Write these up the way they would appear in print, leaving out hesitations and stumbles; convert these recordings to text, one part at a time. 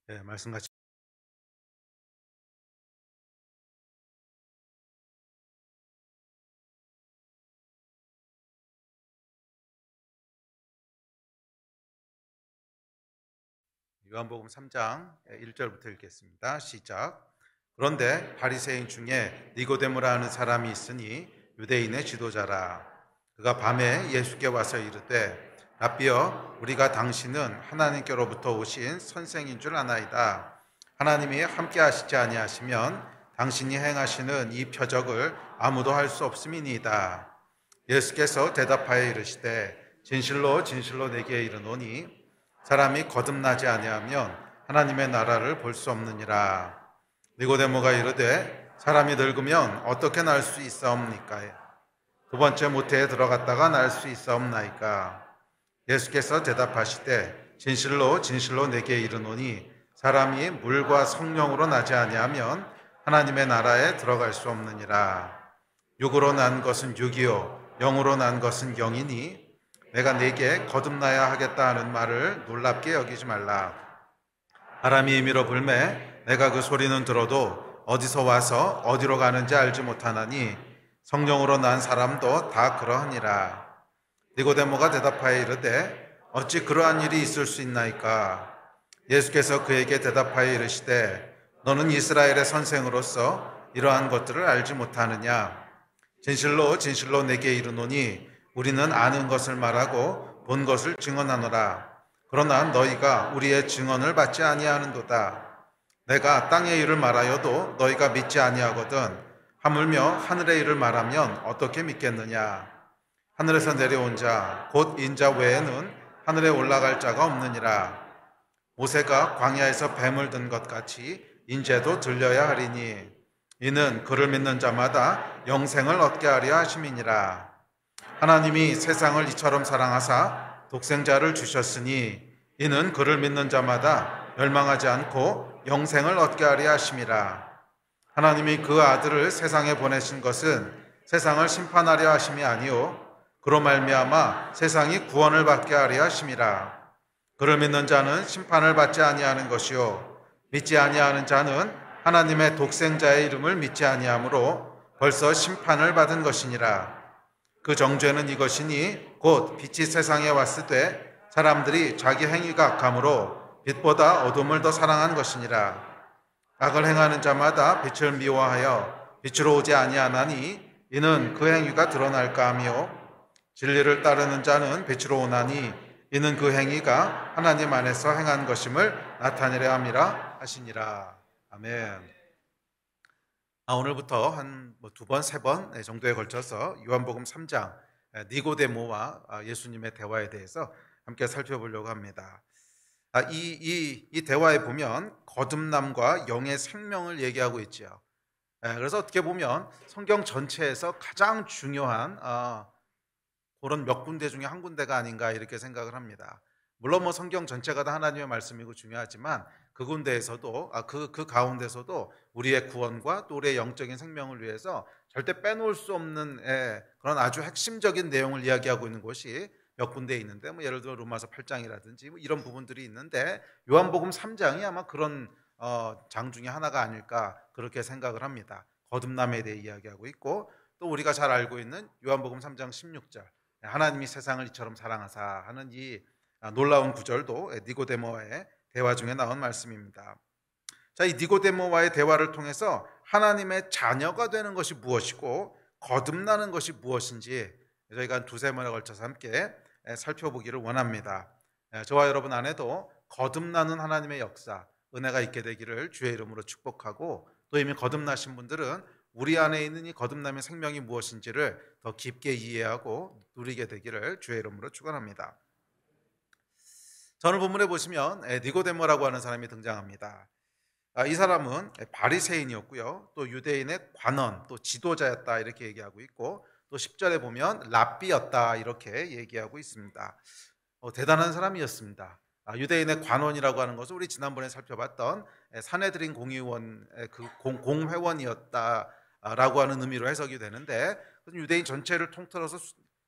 네, 말씀 같이 요한복음 3장 1절부터 읽겠습니다. 시작. 그런데 바리새인 중에 니고데모라 하는 사람이 있으니 유대인의 지도자라. 그가 밤에 예수께 와서 이르되 라삐여, 우리가 당신은 하나님께로부터 오신 선생인 줄 아나이다. 하나님이 함께 하시지 아니하시면 당신이 행하시는 이 표적을 아무도 할 수 없음이니이다. 예수께서 대답하여 이르시되 진실로 진실로 내게 이르노니 사람이 거듭나지 아니하면 하나님의 나라를 볼 수 없느니라. 니고데모가 이르되 사람이 늙으면 어떻게 날 수 있사옵니까? 두 번째 모태에 들어갔다가 날 수 있사옵나이까? 예수께서 대답하시되 진실로 진실로 내게 이르노니 사람이 물과 성령으로 나지 아니하면 하나님의 나라에 들어갈 수 없느니라. 육으로 난 것은 육이요 영으로 난 것은 영이니 내가 네게 거듭나야 하겠다 하는 말을 놀랍게 여기지 말라. 바람이 임의로 불매 내가 그 소리는 들어도 어디서 와서 어디로 가는지 알지 못하나니 성령으로 난 사람도 다 그러하니라. 니고데모가 대답하여 이르되 어찌 그러한 일이 있을 수 있나이까? 예수께서 그에게 대답하여 이르시되 너는 이스라엘의 선생으로서 이러한 것들을 알지 못하느냐? 진실로 진실로 내게 이르노니 우리는 아는 것을 말하고 본 것을 증언하노라. 그러나 너희가 우리의 증언을 받지 아니하는도다. 내가 땅의 일을 말하여도 너희가 믿지 아니하거든 하물며 하늘의 일을 말하면 어떻게 믿겠느냐? 하늘에서 내려온 자 곧 인자 외에는 하늘에 올라갈 자가 없느니라. 모세가 광야에서 뱀을 든 것 같이 인자도 들려야 하리니 이는 그를 믿는 자마다 영생을 얻게 하려 하심이니라. 하나님이 세상을 이처럼 사랑하사 독생자를 주셨으니 이는 그를 믿는 자마다 멸망하지 않고 영생을 얻게 하려 하심이라. 하나님이 그 아들을 세상에 보내신 것은 세상을 심판하려 하심이 아니요 그로 말미암아 세상이 구원을 받게 하려 하심이라. 그를 믿는 자는 심판을 받지 아니하는 것이요 믿지 아니하는 자는 하나님의 독생자의 이름을 믿지 아니하므로 벌써 심판을 받은 것이니라. 그 정죄는 이것이니 곧 빛이 세상에 왔을 때 사람들이 자기 행위가 악함으로 빛보다 어둠을 더 사랑한 것이니라. 악을 행하는 자마다 빛을 미워하여 빛으로 오지 아니하나니 이는 그 행위가 드러날까 하며 진리를 따르는 자는 빛으로 오나니 이는 그 행위가 하나님 안에서 행한 것임을 나타내려 함이라 하시니라. 아멘. 오늘부터 한 두 번, 세 번 정도에 걸쳐서 요한복음 3장 니고데모와 예수님의 대화에 대해서 함께 살펴보려고 합니다. 이 대화에 보면 거듭남과 영의 생명을 얘기하고 있죠. 그래서 어떻게 보면 성경 전체에서 가장 중요한 그런 몇 군데 중에 한 군데가 아닌가 이렇게 생각을 합니다. 물론 뭐 성경 전체가 다 하나님의 말씀이고 중요하지만 그 군데에서도 그 가운데서도 우리의 구원과 또 우리의 영적인 생명을 위해서 절대 빼놓을 수 없는 그런 아주 핵심적인 내용을 이야기하고 있는 곳이 몇 군데 있는데 뭐 예를 들어 로마서 8장이라든지 뭐 이런 부분들이 있는데 요한복음 3장이 아마 그런 장 중에 하나가 아닐까 그렇게 생각을 합니다. 거듭남에 대해 이야기하고 있고 또 우리가 잘 알고 있는 요한복음 3장 16절 하나님이 세상을 이처럼 사랑하사 하는 이 놀라운 구절도 니고데모와의 대화 중에 나온 말씀입니다. 자, 이 니고데모와의 대화를 통해서 하나님의 자녀가 되는 것이 무엇이고 거듭나는 것이 무엇인지 저희가 한 두세 번에 걸쳐서 함께 살펴보기를 원합니다. 저와 여러분 안에도 거듭나는 하나님의 역사, 은혜가 있게 되기를 주의 이름으로 축복하고 또 이미 거듭나신 분들은 우리 안에 있는 이 거듭남의 생명이 무엇인지를 더 깊게 이해하고 누리게 되기를 주의 이름으로 축원합니다. 오늘 본문에 보시면 니고데모라고 하는 사람이 등장합니다. 이 사람은 바리새인이었고요. 또 유대인의 관원, 또 지도자였다 이렇게 얘기하고 있고 또 10절에 보면 랍비였다 이렇게 얘기하고 있습니다. 대단한 사람이었습니다. 유대인의 관원이라고 하는 것은 우리 지난번에 살펴봤던 산헤드린 공의원 그 공회원이었다라고 하는 의미로 해석이 되는데 유대인 전체를 통틀어서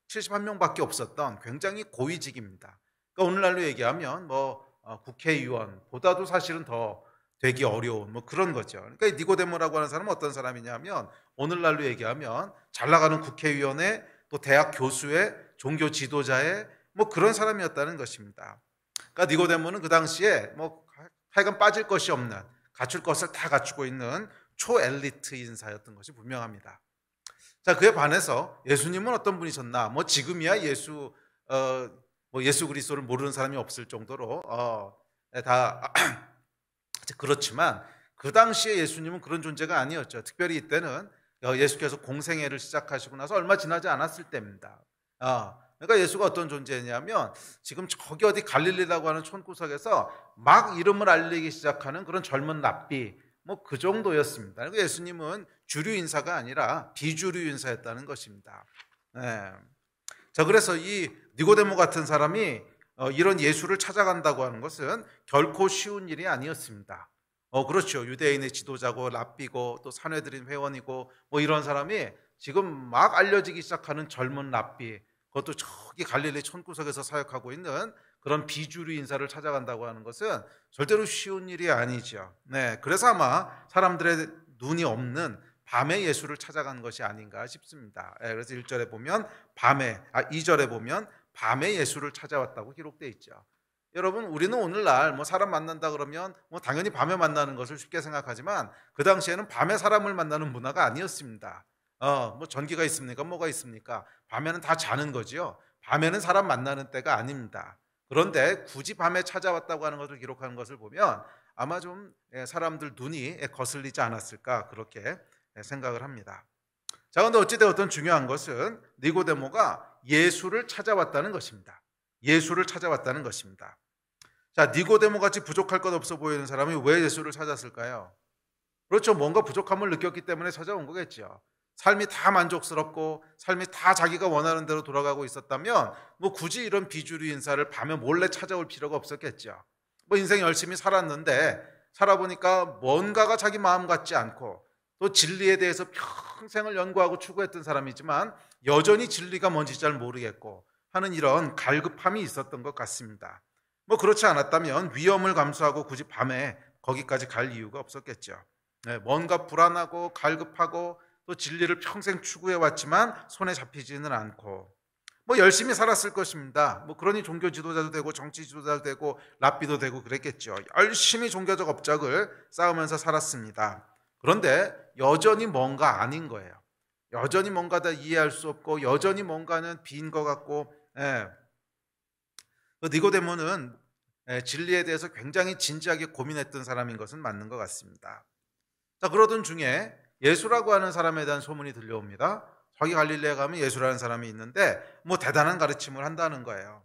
71명밖에 없었던 굉장히 고위직입니다. 그러니까 오늘날로 얘기하면 뭐 국회의원보다도 사실은 더 되기 어려운 뭐 그런 거죠. 그러니까 이 니고데모라고 하는 사람은 어떤 사람이냐면 오늘날로 얘기하면 잘 나가는 국회의원의 또 대학 교수의 종교 지도자의 뭐 그런 사람이었다는 것입니다. 그러니까 니고데모는 그 당시에 뭐 하여간 빠질 것이 없는, 갖출 것을 다 갖추고 있는 초엘리트 인사였던 것이 분명합니다. 자, 그에 반해서 예수님은 어떤 분이셨나? 뭐 지금이야 예수 그리스도를 모르는 사람이 없을 정도로 다 그렇지만 그 당시에 예수님은 그런 존재가 아니었죠. 특별히 이때는 예수께서 공생애를 시작하시고 나서 얼마 지나지 않았을 때입니다. 그러니까 예수가 어떤 존재냐면 지금 저기 어디 갈릴리라고 하는 촌구석에서 막 이름을 알리기 시작하는 그런 젊은 랍비 뭐 그 정도였습니다. 그러니까 예수님은 주류 인사가 아니라 비주류 인사였다는 것입니다. 네. 자, 그래서 이 니고데모 같은 사람이 이런 예수를 찾아간다고 하는 것은 결코 쉬운 일이 아니었습니다. 그렇죠. 유대인의 지도자고 랍비고 또 산헤드린 회원이고 뭐 이런 사람이 지금 막 알려지기 시작하는 젊은 랍비, 그것도 저기 갈릴리 촌구석에서 사역하고 있는 그런 비주류 인사를 찾아간다고 하는 것은 절대로 쉬운 일이 아니죠. 네, 그래서 아마 사람들의 눈이 없는 밤에 예수를 찾아간 것이 아닌가 싶습니다. 그래서 1절에 보면 2절에 보면 밤에 예수를 찾아왔다고 기록되어 있죠. 여러분, 우리는 오늘날 뭐 사람 만난다 그러면 뭐 당연히 밤에 만나는 것을 쉽게 생각하지만 그 당시에는 밤에 사람을 만나는 문화가 아니었습니다. 뭐 전기가 있습니까? 뭐가 있습니까? 밤에는 다 자는 거지요. 밤에는 사람 만나는 때가 아닙니다. 그런데 굳이 밤에 찾아왔다고 하는 것을 기록하는 것을 보면 아마 좀 사람들 눈이 거슬리지 않았을까 그렇게 생각을 합니다. 자, 그런데 어찌되었든 중요한 것은 니고데모가 예수를 찾아왔다는 것입니다. 예수를 찾아왔다는 것입니다. 자, 니고데모 같이 부족할 것 없어 보이는 사람이 왜 예수를 찾았을까요? 그렇죠. 뭔가 부족함을 느꼈기 때문에 찾아온 거겠죠. 삶이 다 만족스럽고 삶이 다 자기가 원하는 대로 돌아가고 있었다면 뭐 굳이 이런 비주류 인사를 밤에 몰래 찾아올 필요가 없었겠죠. 뭐 인생 열심히 살았는데 살아보니까 뭔가가 자기 마음 같지 않고 또 진리에 대해서 평생을 연구하고 추구했던 사람이지만 여전히 진리가 뭔지 잘 모르겠고 하는 이런 갈급함이 있었던 것 같습니다. 뭐 그렇지 않았다면 위험을 감수하고 굳이 밤에 거기까지 갈 이유가 없었겠죠. 뭔가 불안하고 갈급하고 또 진리를 평생 추구해왔지만 손에 잡히지는 않고 뭐 열심히 살았을 것입니다. 뭐 그러니 종교 지도자도 되고 정치 지도자도 되고 랍비도 되고 그랬겠죠. 열심히 종교적 업적을 쌓으면서 살았습니다. 그런데 여전히 뭔가 아닌 거예요. 여전히 뭔가 다 이해할 수 없고 여전히 뭔가는 빈 것 같고 니고데모는 진리에 대해서 굉장히 진지하게 고민했던 사람인 것은 맞는 것 같습니다. 자, 그러던 중에 예수라고 하는 사람에 대한 소문이 들려옵니다. 저기 갈릴리에 가면 예수라는 사람이 있는데 뭐 대단한 가르침을 한다는 거예요.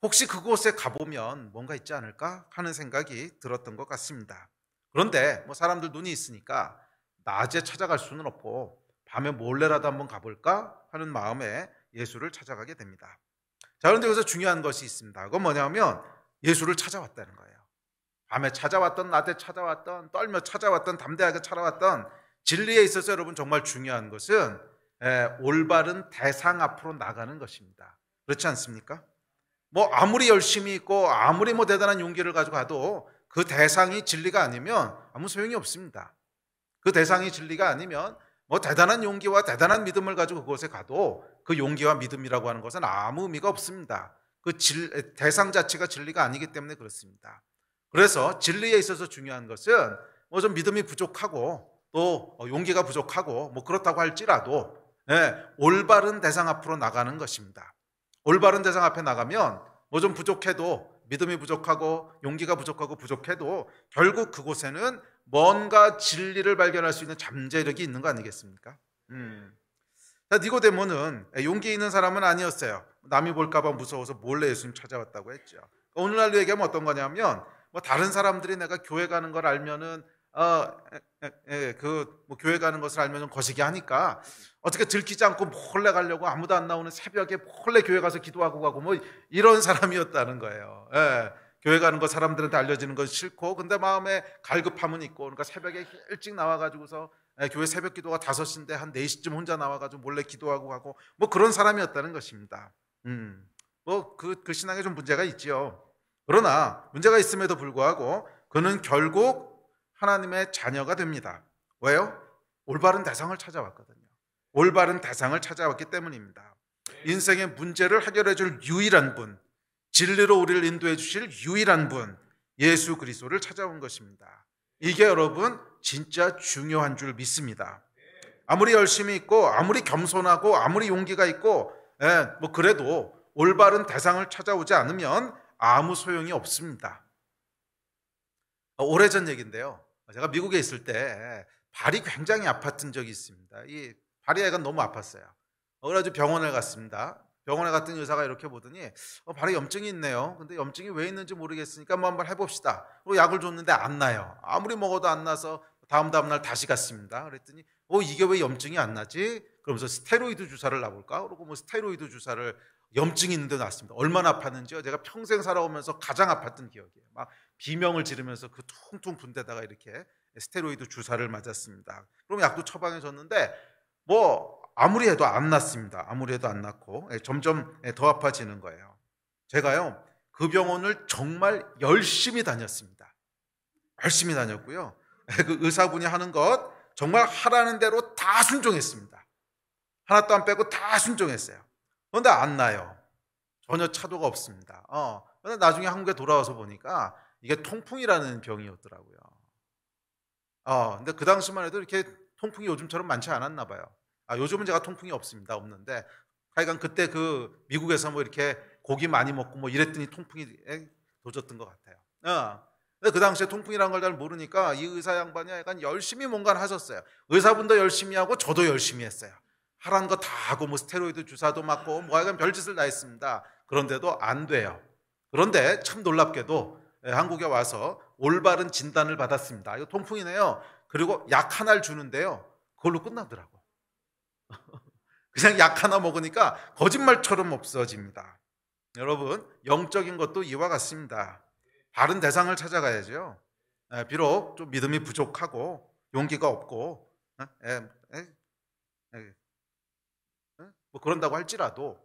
혹시 그곳에 가보면 뭔가 있지 않을까 하는 생각이 들었던 것 같습니다. 그런데 뭐 사람들 눈이 있으니까 낮에 찾아갈 수는 없고 밤에 몰래라도 한번 가볼까 하는 마음에 예수를 찾아가게 됩니다. 자, 그런데 여기서 중요한 것이 있습니다. 그건 뭐냐면 예수를 찾아왔다는 거예요. 밤에 찾아왔던, 낮에 찾아왔던, 떨며 찾아왔던, 담대하게 찾아왔던 진리에 있어서 여러분 정말 중요한 것은 올바른 대상 앞으로 나가는 것입니다. 그렇지 않습니까? 뭐 아무리 열심히 있고 아무리 뭐 대단한 용기를 가지고 가도 그 대상이 진리가 아니면 아무 소용이 없습니다. 그 대상이 진리가 아니면 뭐 대단한 용기와 대단한 믿음을 가지고 그곳에 가도 그 용기와 믿음이라고 하는 것은 아무 의미가 없습니다. 그 대상 자체가 진리가 아니기 때문에 그렇습니다. 그래서 진리에 있어서 중요한 것은 뭐 좀 믿음이 부족하고 또 용기가 부족하고 뭐 그렇다고 할지라도 올바른 대상 앞으로 나가는 것입니다. 올바른 대상 앞에 나가면 뭐 좀 부족해도 믿음이 부족하고 용기가 부족하고 부족해도 결국 그곳에는 뭔가 진리를 발견할 수 있는 잠재력이 있는 거 아니겠습니까? 니고데모는 용기 있는 사람은 아니었어요. 남이 볼까 봐 무서워서 몰래 예수님 찾아왔다고 했죠. 오늘날로 얘기하면 어떤 거냐면 뭐 다른 사람들이 내가 교회 가는 걸 알면은 뭐 교회 가는 것을 알면은 거시기 하니까 어떻게 들키지 않고 몰래 가려고 아무도 안 나오는 새벽에 몰래 교회 가서 기도하고 가고 뭐 이런 사람이었다는 거예요. 교회 가는 거 사람들한테 알려지는 건 싫고 근데 마음에 갈급함은 있고 그러니까 새벽에 일찍 나와가지고서 교회 새벽 기도가 5시인데 한 4시쯤 혼자 나와가지고 몰래 기도하고 가고 뭐 그런 사람이었다는 것입니다. 뭐 그 신앙에 좀 문제가 있지요. 그러나 문제가 있음에도 불구하고 그는 결국 하나님의 자녀가 됩니다. 왜요? 올바른 대상을 찾아왔거든요. 올바른 대상을 찾아왔기 때문입니다. 인생의 문제를 해결해 줄 유일한 분, 진리로 우리를 인도해 주실 유일한 분, 예수 그리스도를 찾아온 것입니다. 이게 여러분 진짜 중요한 줄 믿습니다. 아무리 열심히 있고 아무리 겸손하고 아무리 용기가 있고 그래도 올바른 대상을 찾아오지 않으면 아무 소용이 없습니다. 오래전 얘기인데요. 제가 미국에 있을 때 발이 굉장히 아팠던 적이 있습니다. 이 발이 애가 너무 아팠어요. 그래가지고 병원에 갔습니다. 병원에 갔더니 의사가 이렇게 보더니 발에 염증이 있네요. 근데 염증이 왜 있는지 모르겠으니까 뭐 한번 해봅시다. 그리고 약을 줬는데 안 나요. 아무리 먹어도 안 나서 다음날 다시 갔습니다. 그랬더니 이게 왜 염증이 안 나지? 그러면서 스테로이드 주사를 놔볼까? 그러고 뭐 스테로이드 주사를 염증이 있는데 놨습니다. 얼마나 아팠는지요? 제가 평생 살아오면서 가장 아팠던 기억이에요. 막 비명을 지르면서 그 퉁퉁 분 데다가 이렇게 스테로이드 주사를 맞았습니다. 그럼 약도 처방해 줬는데 아무리 해도 안 낫습니다. 아무리 해도 안 낫고 점점 더 아파지는 거예요. 제가요 그 병원을 정말 열심히 다녔습니다. 열심히 다녔고요. 그 의사분이 하는 것 정말 하라는 대로 다 순종했습니다. 하나도 안 빼고 다 순종했어요. 그런데 안 나요. 전혀 차도가 없습니다. 그런데 나중에 한국에 돌아와서 보니까 이게 통풍이라는 병이었더라고요. 근데 그 당시만 해도 이렇게 통풍이 요즘처럼 많지 않았나 봐요. 요즘은 제가 통풍이 없습니다. 없는데 하여간 그때 그 미국에서 뭐 이렇게 고기 많이 먹고 뭐 이랬더니 통풍이 도졌던 것 같아요. 근데 그 당시에 통풍이라는 걸 잘 모르니까 이 의사 양반이 약간 열심히 뭔가를 하셨어요. 의사분도 열심히 하고 저도 열심히 했어요. 하라는 거 다 하고 뭐 스테로이드 주사도 맞고 뭐 하여간 별짓을 다 했습니다. 그런데도 안 돼요. 그런데 참 놀랍게도 한국에 와서 올바른 진단을 받았습니다. 이거 통풍이네요. 그리고 약 하나를 주는데요. 그걸로 끝나더라고. 그냥 약 하나 먹으니까 거짓말처럼 없어집니다. 여러분, 영적인 것도 이와 같습니다. 바른 대상을 찾아가야죠. 비록 좀 믿음이 부족하고 용기가 없고 뭐 그런다고 할지라도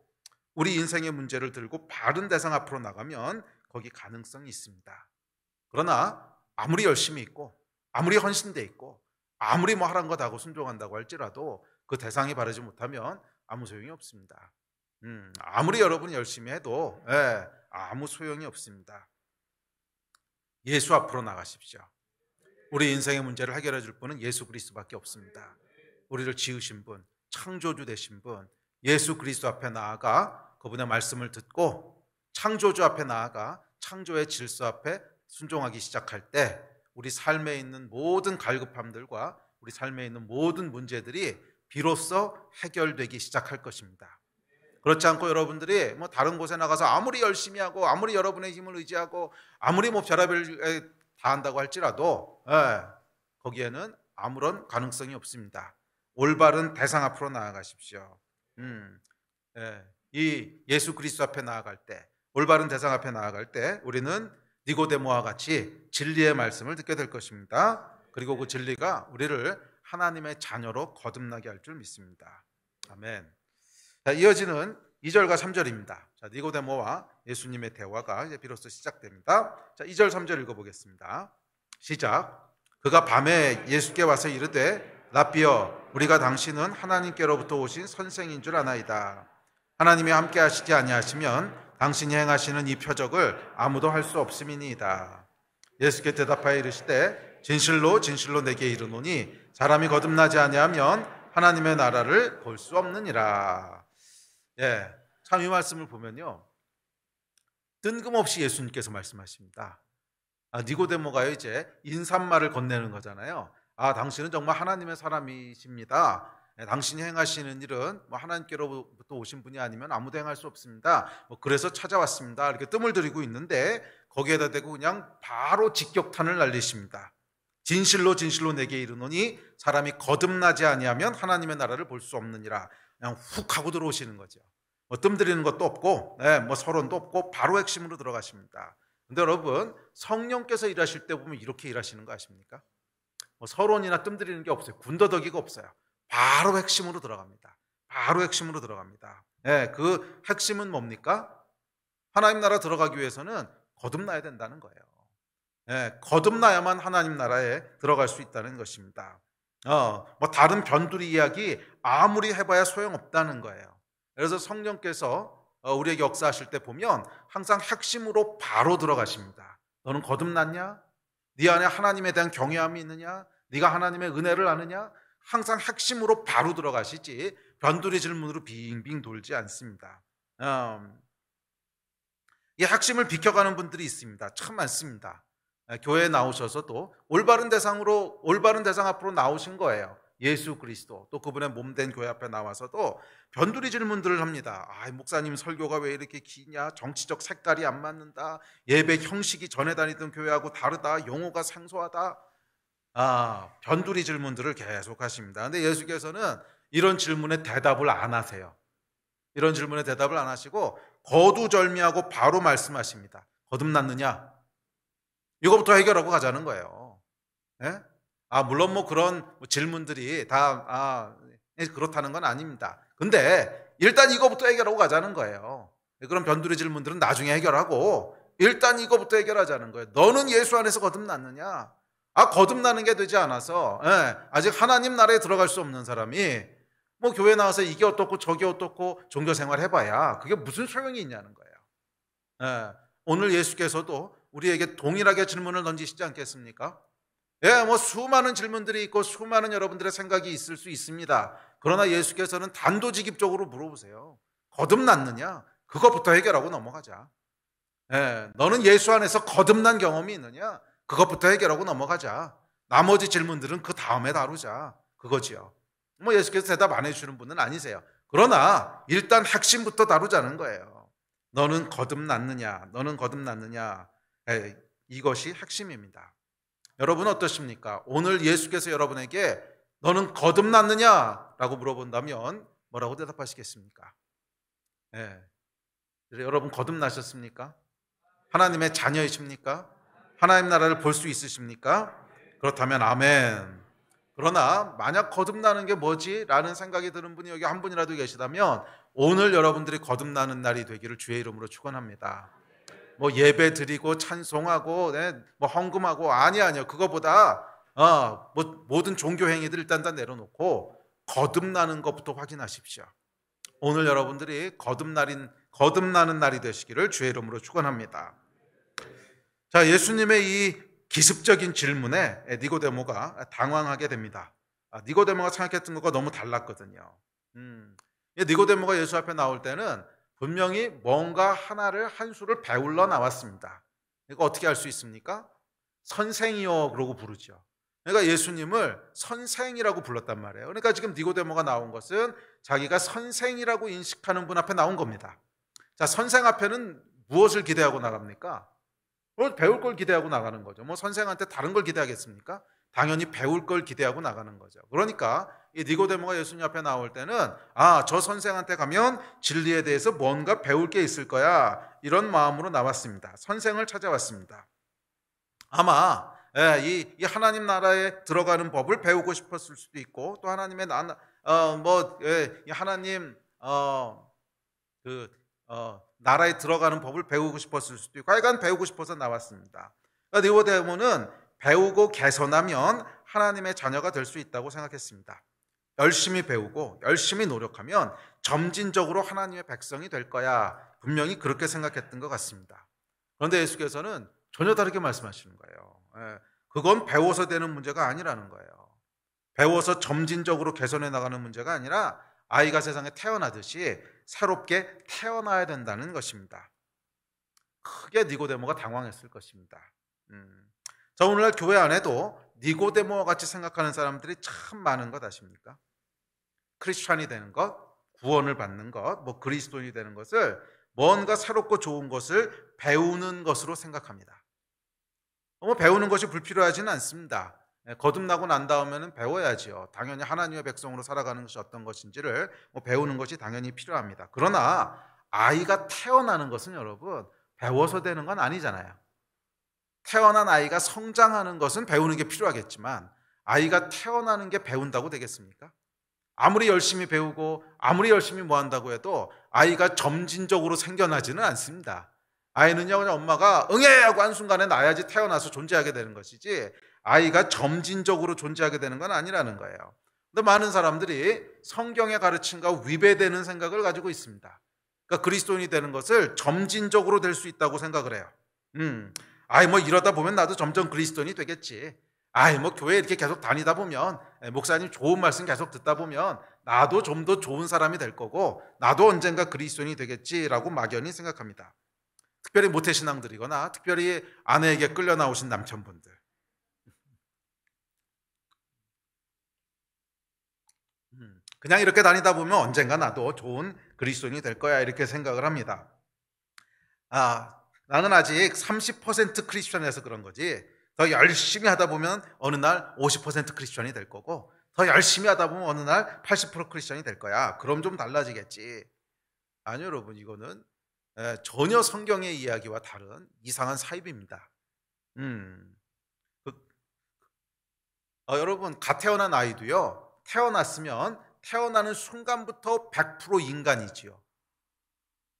우리 인생의 문제를 들고 바른 대상 앞으로 나가면 거기 가능성이 있습니다. 그러나 아무리 열심히 있고 아무리 헌신돼 있고 아무리 뭐 하라는 거 다 하고 순종한다고 할지라도 그 대상이 바르지 못하면 아무 소용이 없습니다. 아무리 여러분이 열심히 해도 아무 소용이 없습니다. 예수 앞으로 나가십시오. 우리 인생의 문제를 해결해 줄 분은 예수 그리스도밖에 없습니다. 우리를 지으신 분, 창조주 되신 분, 예수 그리스도 앞에 나아가 그분의 말씀을 듣고 창조주 앞에 나아가 창조의 질서 앞에 순종하기 시작할 때 우리 삶에 있는 모든 갈급함들과 우리 삶에 있는 모든 문제들이 비로소 해결되기 시작할 것입니다. 그렇지 않고 여러분들이 뭐 다른 곳에 나가서 아무리 열심히 하고 아무리 여러분의 힘을 의지하고 아무리 뭐 별의별 다 한다고 할지라도 거기에는 아무런 가능성이 없습니다. 올바른 대상 앞으로 나아가십시오. 이 예수 그리스도 앞에 나아갈 때, 올바른 대상 앞에 나아갈 때 우리는 니고데모와 같이 진리의 말씀을 듣게 될 것입니다. 그리고 그 진리가 우리를 하나님의 자녀로 거듭나게 할 줄 믿습니다. 아멘. 자, 이어지는 2절과 3절입니다. 자, 니고데모와 예수님의 대화가 이제 비로소 시작됩니다. 자, 2절 3절 읽어보겠습니다. 시작. 그가 밤에 예수께 와서 이르되 라삐여, 우리가 당신은 하나님께로부터 오신 선생인 줄 아나이다. 하나님이 함께 하시지 아니하시면 당신이 행하시는 이 표적을 아무도 할 수 없음이니이다. 예수께 대답하여 이르시되 진실로 진실로 내게 이르노니 사람이 거듭나지 아니하면 하나님의 나라를 볼 수 없느니라. 참 이 말씀을 보면요, 뜬금없이 예수님께서 말씀하십니다. 니고데모가요 이제 인사말을 건네는 거잖아요. 당신은 정말 하나님의 사람이십니다. 당신이 행하시는 일은 뭐 하나님께로부터 오신 분이 아니면 아무도 행할 수 없습니다. 그래서 찾아왔습니다. 이렇게 뜸을 들이고 있는데 거기에다 대고 그냥 바로 직격탄을 날리십니다. 진실로 진실로 내게 이르노니 사람이 거듭나지 아니하면 하나님의 나라를 볼 수 없느니라. 그냥 훅 하고 들어오시는 거죠. 뜸 들이는 것도 없고 뭐 서론도 없고 바로 핵심으로 들어가십니다. 근데 여러분, 성령께서 일하실 때 보면 이렇게 일하시는 거 아십니까? 서론이나 뜸 들이는 게 없어요. 군더더기가 없어요. 바로 핵심으로 들어갑니다. 바로 핵심으로 들어갑니다. 그 핵심은 뭡니까? 하나님 나라 들어가기 위해서는 거듭나야 된다는 거예요. 예, 거듭나야만 하나님 나라에 들어갈 수 있다는 것입니다. 뭐 다른 변두리 이야기 아무리 해봐야 소용없다는 거예요. 그래서 성령께서 우리에게 역사하실 때 보면 항상 핵심으로 바로 들어가십니다. 너는 거듭났냐? 네 안에 하나님에 대한 경외함이 있느냐? 네가 하나님의 은혜를 아느냐? 항상 핵심으로 바로 들어가시지 변두리 질문으로 빙빙 돌지 않습니다. 이 핵심을 비켜가는 분들이 있습니다. 참 많습니다. 교회에 나오셔서도 올바른 대상 앞으로 나오신 거예요. 예수 그리스도, 또 그분의 몸된 교회 앞에 나와서도 변두리 질문들을 합니다. 목사님 설교가 왜 이렇게 기냐? 정치적 색깔이 안 맞는다. 예배 형식이 전에 다니던 교회하고 다르다. 용어가 생소하다. 변두리 질문들을 계속 하십니다. 근데 예수께서는 이런 질문에 대답을 안 하세요. 이런 질문에 대답을 안 하시고 거두절미하고 바로 말씀하십니다. 거듭났느냐? 이거부터 해결하고 가자는 거예요. 예? 물론 뭐 그런 질문들이 다 그렇다는 건 아닙니다. 근데 일단 이거부터 해결하고 가자는 거예요. 그런 변두리 질문들은 나중에 해결하고 일단 이거부터 해결하자는 거예요. 너는 예수 안에서 거듭났느냐? 거듭나는 게 되지 않아서 아직 하나님 나라에 들어갈 수 없는 사람이 뭐 교회 나와서 이게 어떻고 저게 어떻고 종교생활 해봐야 그게 무슨 소용이 있냐는 거예요. 오늘 예수께서도 우리에게 동일하게 질문을 던지시지 않겠습니까? 뭐 수많은 질문들이 있고 수많은 여러분들의 생각이 있을 수 있습니다. 그러나 예수께서는 단도직입적으로 물어보세요. 거듭났느냐? 그것부터 해결하고 넘어가자. 너는 예수 안에서 거듭난 경험이 있느냐? 그것부터 해결하고 넘어가자. 나머지 질문들은 그 다음에 다루자. 그거지요. 뭐 예수께서 대답 안 해주시는 분은 아니세요. 그러나 일단 핵심부터 다루자는 거예요. 너는 거듭났느냐? 너는 거듭났느냐? 이것이 핵심입니다. 여러분 어떠십니까? 오늘 예수께서 여러분에게 너는 거듭났느냐? 라고 물어본다면 뭐라고 대답하시겠습니까? 여러분 거듭나셨습니까? 하나님의 자녀이십니까? 하나님 나라를 볼 수 있으십니까? 그렇다면 아멘. 그러나 만약 거듭나는 게 뭐지? 라는 생각이 드는 분이 여기 한 분이라도 계시다면 오늘 여러분들이 거듭나는 날이 되기를 주의 이름으로 축원합니다. 뭐 예배 드리고 찬송하고 뭐 헌금하고 아니요. 그거보다 뭐 모든 종교 행위들 일단 다 내려놓고 거듭나는 것부터 확인하십시오. 오늘 여러분들이 거듭나는 날이 되시기를 주의 이름으로 축원합니다. 자, 예수님의 이 기습적인 질문에 니고데모가 당황하게 됩니다. 니고데모가 생각했던 것과 너무 달랐거든요. 니고데모가 예수 앞에 나올 때는 분명히 뭔가 한 수를 배울러 나왔습니다. 이거 어떻게 알 수 있습니까? 선생이요 그러고 부르죠. 그러니까 예수님을 선생이라고 불렀단 말이에요. 그러니까 지금 니고데모가 나온 것은 자기가 선생이라고 인식하는 분 앞에 나온 겁니다. 자, 선생 앞에는 무엇을 기대하고 나갑니까? 배울 걸 기대하고 나가는 거죠. 뭐 선생한테 다른 걸 기대하겠습니까? 당연히 배울 걸 기대하고 나가는 거죠. 그러니까 이 니고데모가 예수님 앞에 나올 때는 저 선생한테 가면 진리에 대해서 뭔가 배울 게 있을 거야, 이런 마음으로 나왔습니다. 선생을 찾아왔습니다. 아마 이 하나님 나라에 들어가는 법을 배우고 싶었을 수도 있고, 또 하나님의 하나님 나라에 들어가는 법을 배우고 싶었을 수도 있고, 하여간 배우고 싶어서 나왔습니다. 그러니까 니고데모는 배우고 개선하면 하나님의 자녀가 될 수 있다고 생각했습니다. 열심히 배우고 열심히 노력하면 점진적으로 하나님의 백성이 될 거야, 분명히 그렇게 생각했던 것 같습니다. 그런데 예수께서는 전혀 다르게 말씀하시는 거예요. 그건 배워서 되는 문제가 아니라는 거예요. 배워서 점진적으로 개선해 나가는 문제가 아니라 아이가 세상에 태어나듯이 새롭게 태어나야 된다는 것입니다. 크게 니고데모가 당황했을 것입니다. 자, 오늘날 교회 안에도 니고데모와 같이 생각하는 사람들이 참 많은 것 아십니까? 크리스찬이 되는 것, 구원을 받는 것, 뭐 그리스도인이 되는 것을 뭔가 새롭고 좋은 것을 배우는 것으로 생각합니다. 배우는 것이 불필요하지는 않습니다. 거듭나고 난 다음에는 배워야지요. 당연히 하나님의 백성으로 살아가는 것이 어떤 것인지를 배우는 것이 당연히 필요합니다. 그러나 아이가 태어나는 것은 여러분 배워서 되는 건 아니잖아요. 태어난 아이가 성장하는 것은 배우는 게 필요하겠지만 아이가 태어나는 게 배운다고 되겠습니까? 아무리 열심히 배우고 아무리 열심히 뭐 한다고 해도 아이가 점진적으로 생겨나지는 않습니다. 아이는요, 그냥 엄마가 응애 하고 한순간에 낳아야지 태어나서 존재하게 되는 것이지 아이가 점진적으로 존재하게 되는 건 아니라는 거예요. 근데 많은 사람들이 성경의 가르침과 위배되는 생각을 가지고 있습니다. 그러니까 그리스도인이 되는 것을 점진적으로 될 수 있다고 생각을 해요. 아이 뭐 이러다 보면 나도 점점 그리스도인이 되겠지. 아이 뭐 교회 이렇게 계속 다니다 보면, 목사님 좋은 말씀 계속 듣다 보면 나도 좀 더 좋은 사람이 될 거고 나도 언젠가 그리스도인이 되겠지라고 막연히 생각합니다. 특별히 모태신앙들이거나 특별히 아내에게 끌려 나오신 남편분들, 그냥 이렇게 다니다 보면 언젠가 나도 좋은 그리스도인이 될 거야 이렇게 생각을 합니다. 나는 아직 30% 크리스천이라서 그런 거지, 더 열심히 하다 보면 어느 날 50% 크리스천이 될 거고 더 열심히 하다 보면 어느 날 80% 크리스천이 될 거야. 그럼 좀 달라지겠지. 아니요 여러분, 이거는 전혀 성경의 이야기와 다른 이상한 사입입니다. 여러분, 갓 태어난 아이도요, 태어났으면 태어나는 순간부터 100% 인간이지요.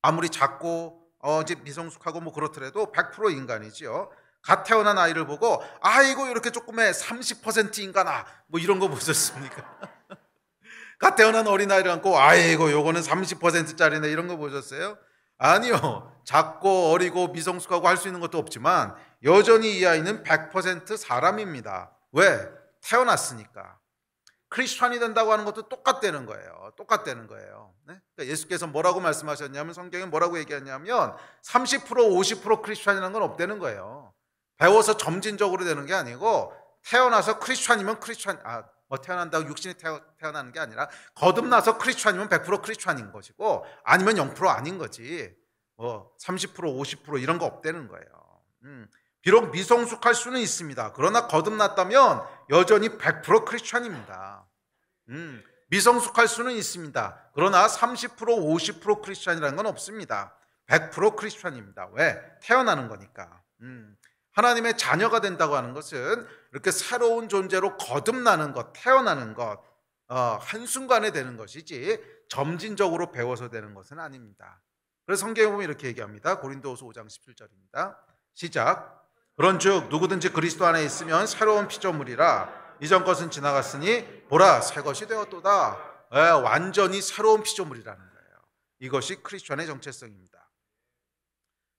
아무리 작고 이제 미성숙하고 뭐 그렇더라도 100% 인간이지요. 갓 태어난 아이를 보고 아이고 이렇게 조금의 30% 인간아 뭐 이런 거 보셨습니까? 갓 태어난 어린아이를 안고 아이고 요거는 30%짜리네 이런 거 보셨어요? 아니요. 작고 어리고 미성숙하고 할 수 있는 것도 없지만 여전히 이 아이는 100% 사람입니다. 왜? 태어났으니까. 크리스찬이 된다고 하는 것도 똑같다는 거예요. 똑같다는 거예요. 네? 그러니까 예수께서 뭐라고 말씀하셨냐면, 성경에 뭐라고 얘기했냐면 30% 50% 크리스찬이라는 건 없다는 거예요. 배워서 점진적으로 되는 게 아니고 태어나서 크리스찬이면 크리스찬, 뭐 태어난다고 육신이 태어나는 게 아니라 거듭나서 크리스찬이면 100% 크리스찬인 것이고 아니면 0% 아닌 거지. 뭐 30% 50% 이런 거 없다는 거예요. 비록 미성숙할 수는 있습니다. 그러나 거듭났다면 여전히 100% 크리스찬입니다. 미성숙할 수는 있습니다. 그러나 30% 50% 크리스찬이라는 건 없습니다. 100% 크리스찬입니다. 왜? 태어나는 거니까. 하나님의 자녀가 된다고 하는 것은 이렇게 새로운 존재로 거듭나는 것, 태어나는 것, 한순간에 되는 것이지 점진적으로 배워서 되는 것은 아닙니다. 그래서 성경에 보면 이렇게 얘기합니다. 고린도후서 5장 17절입니다. 시작. 그런즉 누구든지 그리스도 안에 있으면 새로운 피조물이라. 이전 것은 지나갔으니 보라 새 것이 되었도다. 완전히 새로운 피조물이라는 거예요. 이것이 크리스천의 정체성입니다.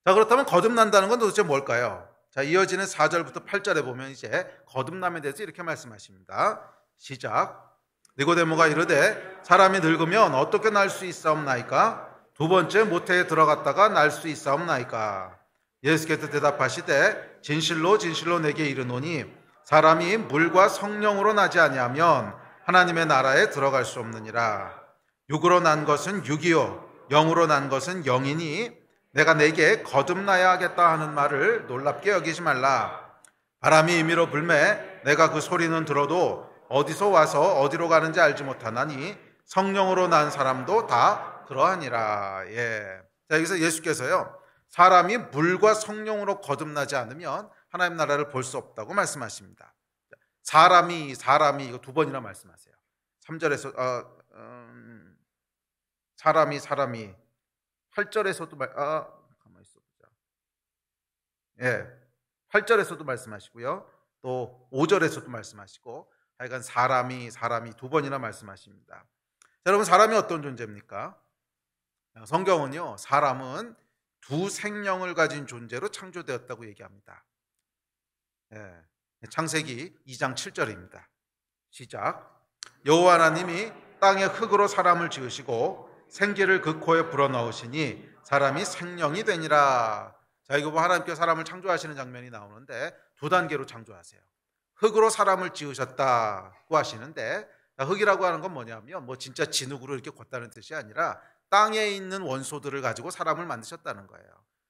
자, 그렇다면 거듭난다는 건 도대체 뭘까요? 자, 이어지는 4절부터 8절에 보면 이제 거듭남에 대해서 이렇게 말씀하십니다. 시작. 니고데모가 이르되 사람이 늙으면 어떻게 날 수 있사옵나이까? 두 번째 모태에 들어갔다가 날 수 있사옵나이까? 예수께서 대답하시되 진실로 진실로 내게 이르노니 사람이 물과 성령으로 나지 아니하면 하나님의 나라에 들어갈 수 없느니라. 육으로 난 것은 육이요 영으로 난 것은 영이니 내가 내게 거듭나야 하겠다 하는 말을 놀랍게 여기지 말라. 바람이 임의로 불매 내가 그 소리는 들어도 어디서 와서 어디로 가는지 알지 못하나니 성령으로 난 사람도 다 그러하니라. 자, 여기서 예수께서요, 사람이 물과 성령으로 거듭나지 않으면 하나님 나라를 볼 수 없다고 말씀하십니다. 사람이 이거 두 번이나 말씀하세요. 3절에서 사람이 8절에서도 가만히 있어 보자. 8절에서도 말씀하시고요. 또 5절에서도 말씀하시고 하여간 사람이 두 번이나 말씀하십니다. 자, 여러분, 사람이 어떤 존재입니까? 성경은요, 사람은 두 생명을 가진 존재로 창조되었다고 얘기합니다. 창세기 2장 7절입니다. 시작. 여호와 하나님이 땅의 흙으로 사람을 지으시고 생기를 그 코에 불어넣으시니 사람이 생명이 되니라. 자, 이거 하나님께서 사람을 창조하시는 장면이 나오는데 두 단계로 창조하세요. 흙으로 사람을 지으셨다고 하시는데, 흙이라고 하는 건 뭐냐면 뭐 진짜 진흙으로 이렇게 걷다는 뜻이 아니라 땅에 있는 원소들을 가지고 사람을 만드셨다는 거예요.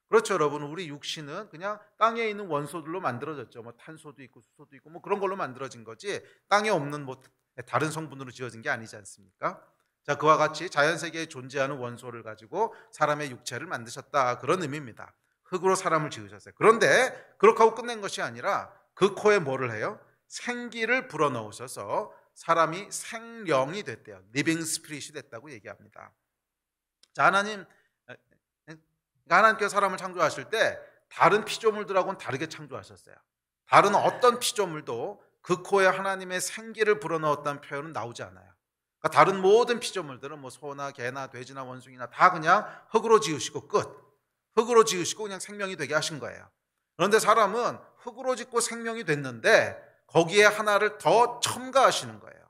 그렇죠, 여러분. 우리 육신은 그냥 땅에 있는 원소들로 만들어졌죠. 뭐 탄소도 있고 수소도 있고 뭐 그런 걸로 만들어진 거지 땅에 없는 뭐 다른 성분으로 지어진 게 아니지 않습니까? 자, 그와 같이 자연 세계에 존재하는 원소를 가지고 사람의 육체를 만드셨다, 그런 의미입니다. 흙으로 사람을 지으셨어요. 그런데 그렇게 하고 끝낸 것이 아니라 그 코에 뭐를 해요? 생기를 불어넣으셔서 사람이 생령이 됐대요. 리빙 스피릿이 됐다고 얘기합니다. 자, 하나님 그러니까 하나님께서 사람을 창조하실 때 다른 피조물들하고는 다르게 창조하셨어요. 다른 어떤 피조물도 그 코에 하나님의 생기를 불어넣었다는 표현은 나오지 않아요. 그러니까 다른 모든 피조물들은 뭐 소나 개나 돼지나 원숭이나 다 그냥 흙으로 지으시고 끝. 흙으로 지으시고 그냥 생명이 되게 하신 거예요. 그런데 사람은 흙으로 짓고 생명이 됐는데 거기에 하나를 더 첨가하시는 거예요.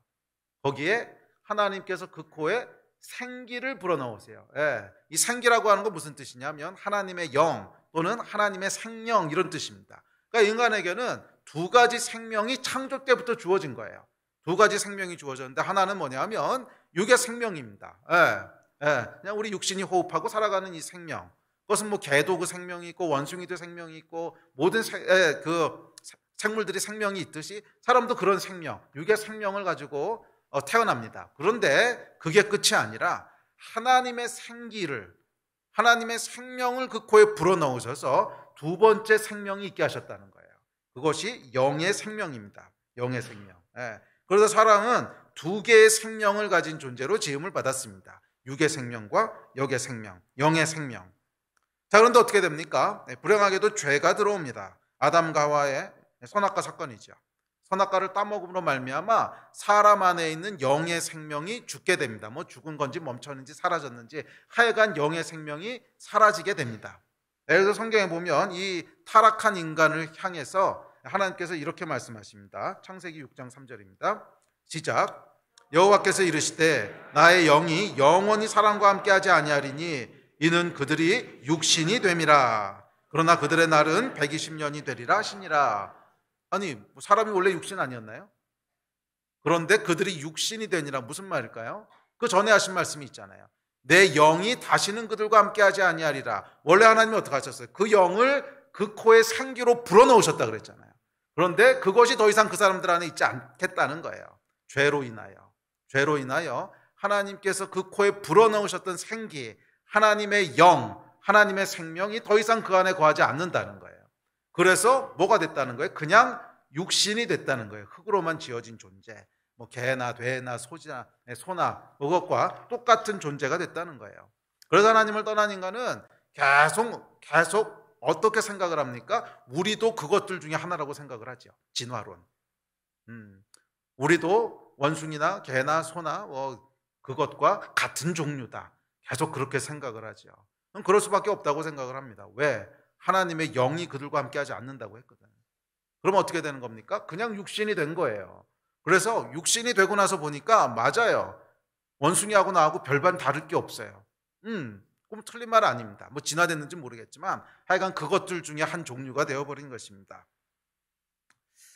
거기에 하나님께서 그 코에 생기를 불어넣으세요. 예. 이 생기라고 하는 건 무슨 뜻이냐면 하나님의 영 또는 하나님의 생명 이런 뜻입니다. 그러니까 인간에게는 두 가지 생명이 창조 때부터 주어진 거예요. 두 가지 생명이 주어졌는데 하나는 뭐냐면 육의 생명입니다. 예. 예. 그냥 우리 육신이 호흡하고 살아가는 이 생명. 그것은 뭐 개도 그 생명이 있고 원숭이도 생명이 있고 모든 생물들이 생명이 있듯이 사람도 그런 생명, 육의 생명을 가지고 태어납니다. 그런데 그게 끝이 아니라 하나님의 생기를, 하나님의 생명을 그 코에 불어넣으셔서 두 번째 생명이 있게 하셨다는 거예요. 그것이 영의 생명입니다. 영의 생명. 예. 그래서 사람은 두 개의 생명을 가진 존재로 지음을 받았습니다. 육의 생명과 영의 생명, 영의 생명. 자, 그런데 어떻게 됩니까? 불행하게도 죄가 들어옵니다. 아담과 하와의 선악과 사건이죠. 선악과를 따먹음으로 말미암아 사람 안에 있는 영의 생명이 죽게 됩니다. 뭐 죽은 건지 멈췄는지 사라졌는지 하여간 영의 생명이 사라지게 됩니다. 예를 들어 성경에 보면 이 타락한 인간을 향해서 하나님께서 이렇게 말씀하십니다. 창세기 6장 3절입니다. 시작. 여호와께서 이르시되 나의 영이 영원히 사람과 함께하지 아니하리니 이는 그들이 육신이 됨이라. 그러나 그들의 날은 120년이 되리라 하시니라. 아니 사람이 원래 육신 아니었나요? 그런데 그들이 육신이 되니라 무슨 말일까요? 그 전에 하신 말씀이 있잖아요. 내 영이 다시는 그들과 함께하지 아니하리라. 원래 하나님이 어떻게 하셨어요? 그 영을 그 코에 생기로 불어넣으셨다 그랬잖아요. 그런데 그것이 더 이상 그 사람들 안에 있지 않겠다는 거예요. 죄로 인하여 하나님께서 그 코에 불어넣으셨던 생기, 하나님의 영, 하나님의 생명이 더 이상 그 안에 거하지 않는다는 거예요. 그래서 뭐가 됐다는 거예요? 그냥 육신이 됐다는 거예요. 흙으로만 지어진 존재. 뭐 개나 돼나 소나 그것과 똑같은 존재가 됐다는 거예요. 그래서 하나님을 떠난 인간은 계속 어떻게 생각을 합니까? 우리도 그것들 중에 하나라고 생각을 하죠. 진화론. 우리도 원숭이나 개나 소나 그것과 같은 종류다. 계속 그렇게 생각을 하죠. 그럴 수밖에 없다고 생각을 합니다. 왜? 하나님의 영이 그들과 함께하지 않는다고 했거든. 그럼 어떻게 되는 겁니까? 그냥 육신이 된 거예요. 그래서 육신이 되고 나서 보니까 맞아요. 원숭이하고 나하고 별반 다를 게 없어요. 그럼 틀린 말 아닙니다. 뭐 진화됐는지 모르겠지만 하여간 그것들 중에 한 종류가 되어버린 것입니다.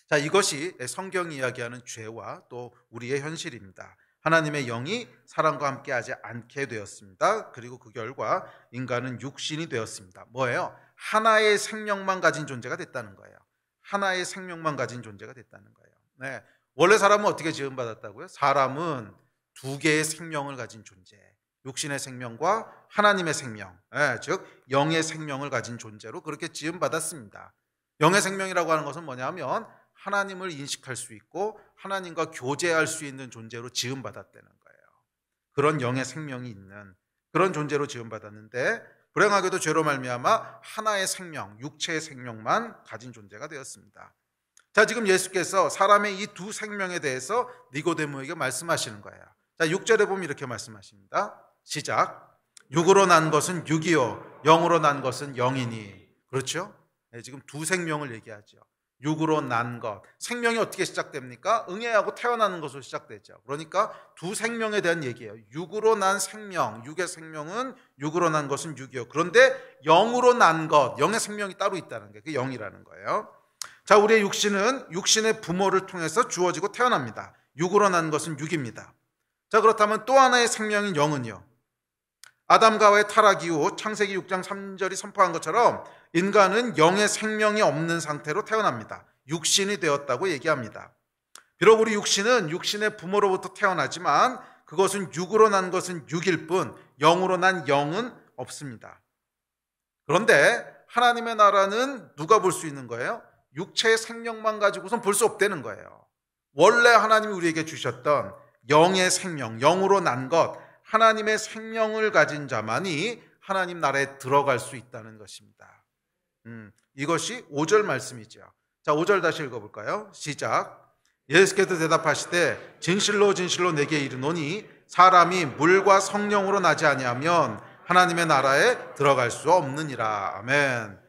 자, 이것이 성경이 이야기하는 죄와 또 우리의 현실입니다. 하나님의 영이 사람과 함께 하지 않게 되었습니다. 그리고 그 결과 인간은 육신이 되었습니다. 뭐예요? 하나의 생명만 가진 존재가 됐다는 거예요. 하나의 생명만 가진 존재가 됐다는 거예요. 네. 원래 사람은 어떻게 지음받았다고요? 사람은 두 개의 생명을 가진 존재, 육신의 생명과 하나님의 생명, 즉 영의 생명을 가진 존재로 그렇게 지음받았습니다. 영의 생명이라고 하는 것은 뭐냐면 하나님을 인식할 수 있고 하나님과 교제할 수 있는 존재로 지음받았다는 거예요. 그런 영의 생명이 있는 그런 존재로 지음받았는데 불행하게도 죄로 말미암아 하나의 생명, 육체의 생명만 가진 존재가 되었습니다. 자, 지금 예수께서 사람의 이 두 생명에 대해서 니고데모에게 말씀하시는 거예요. 자, 6절에 보면 이렇게 말씀하십니다. 시작. 육으로 난 것은 육이요 영으로 난 것은 영이니. 그렇죠? 네, 지금 두 생명을 얘기하죠. 육으로 난 것. 생명이 어떻게 시작됩니까? 응애하고 태어나는 것으로 시작되죠. 그러니까 두 생명에 대한 얘기예요. 육으로 난 생명, 육의 생명은 육으로 난 것은 육이요. 그런데 영으로 난 것, 영의 생명이 따로 있다는 게 그게 영이라는 거예요. 자, 우리의 육신은 육신의 부모를 통해서 주어지고 태어납니다. 육으로 난 것은 육입니다. 자, 그렇다면 또 하나의 생명인 영은요. 아담과 하와의 타락 이후 창세기 6장 3절이 선포한 것처럼 인간은 영의 생명이 없는 상태로 태어납니다. 육신이 되었다고 얘기합니다. 비록 우리 육신은 육신의 부모로부터 태어나지만 그것은 육으로 난 것은 육일 뿐 영으로 난 영은 없습니다. 그런데 하나님의 나라는 누가 볼 수 있는 거예요? 육체의 생명만 가지고선 볼 수 없다는 거예요. 원래 하나님이 우리에게 주셨던 영의 생명, 영으로 난 것, 하나님의 생명을 가진 자만이 하나님 나라에 들어갈 수 있다는 것입니다. 이것이 5절 말씀이죠. 자, 5절 다시 읽어볼까요? 시작. 예수께서 대답하시되 진실로 진실로 내게 이르노니 사람이 물과 성령으로 나지 아니하면 하나님의 나라에 들어갈 수 없느니라. 아멘.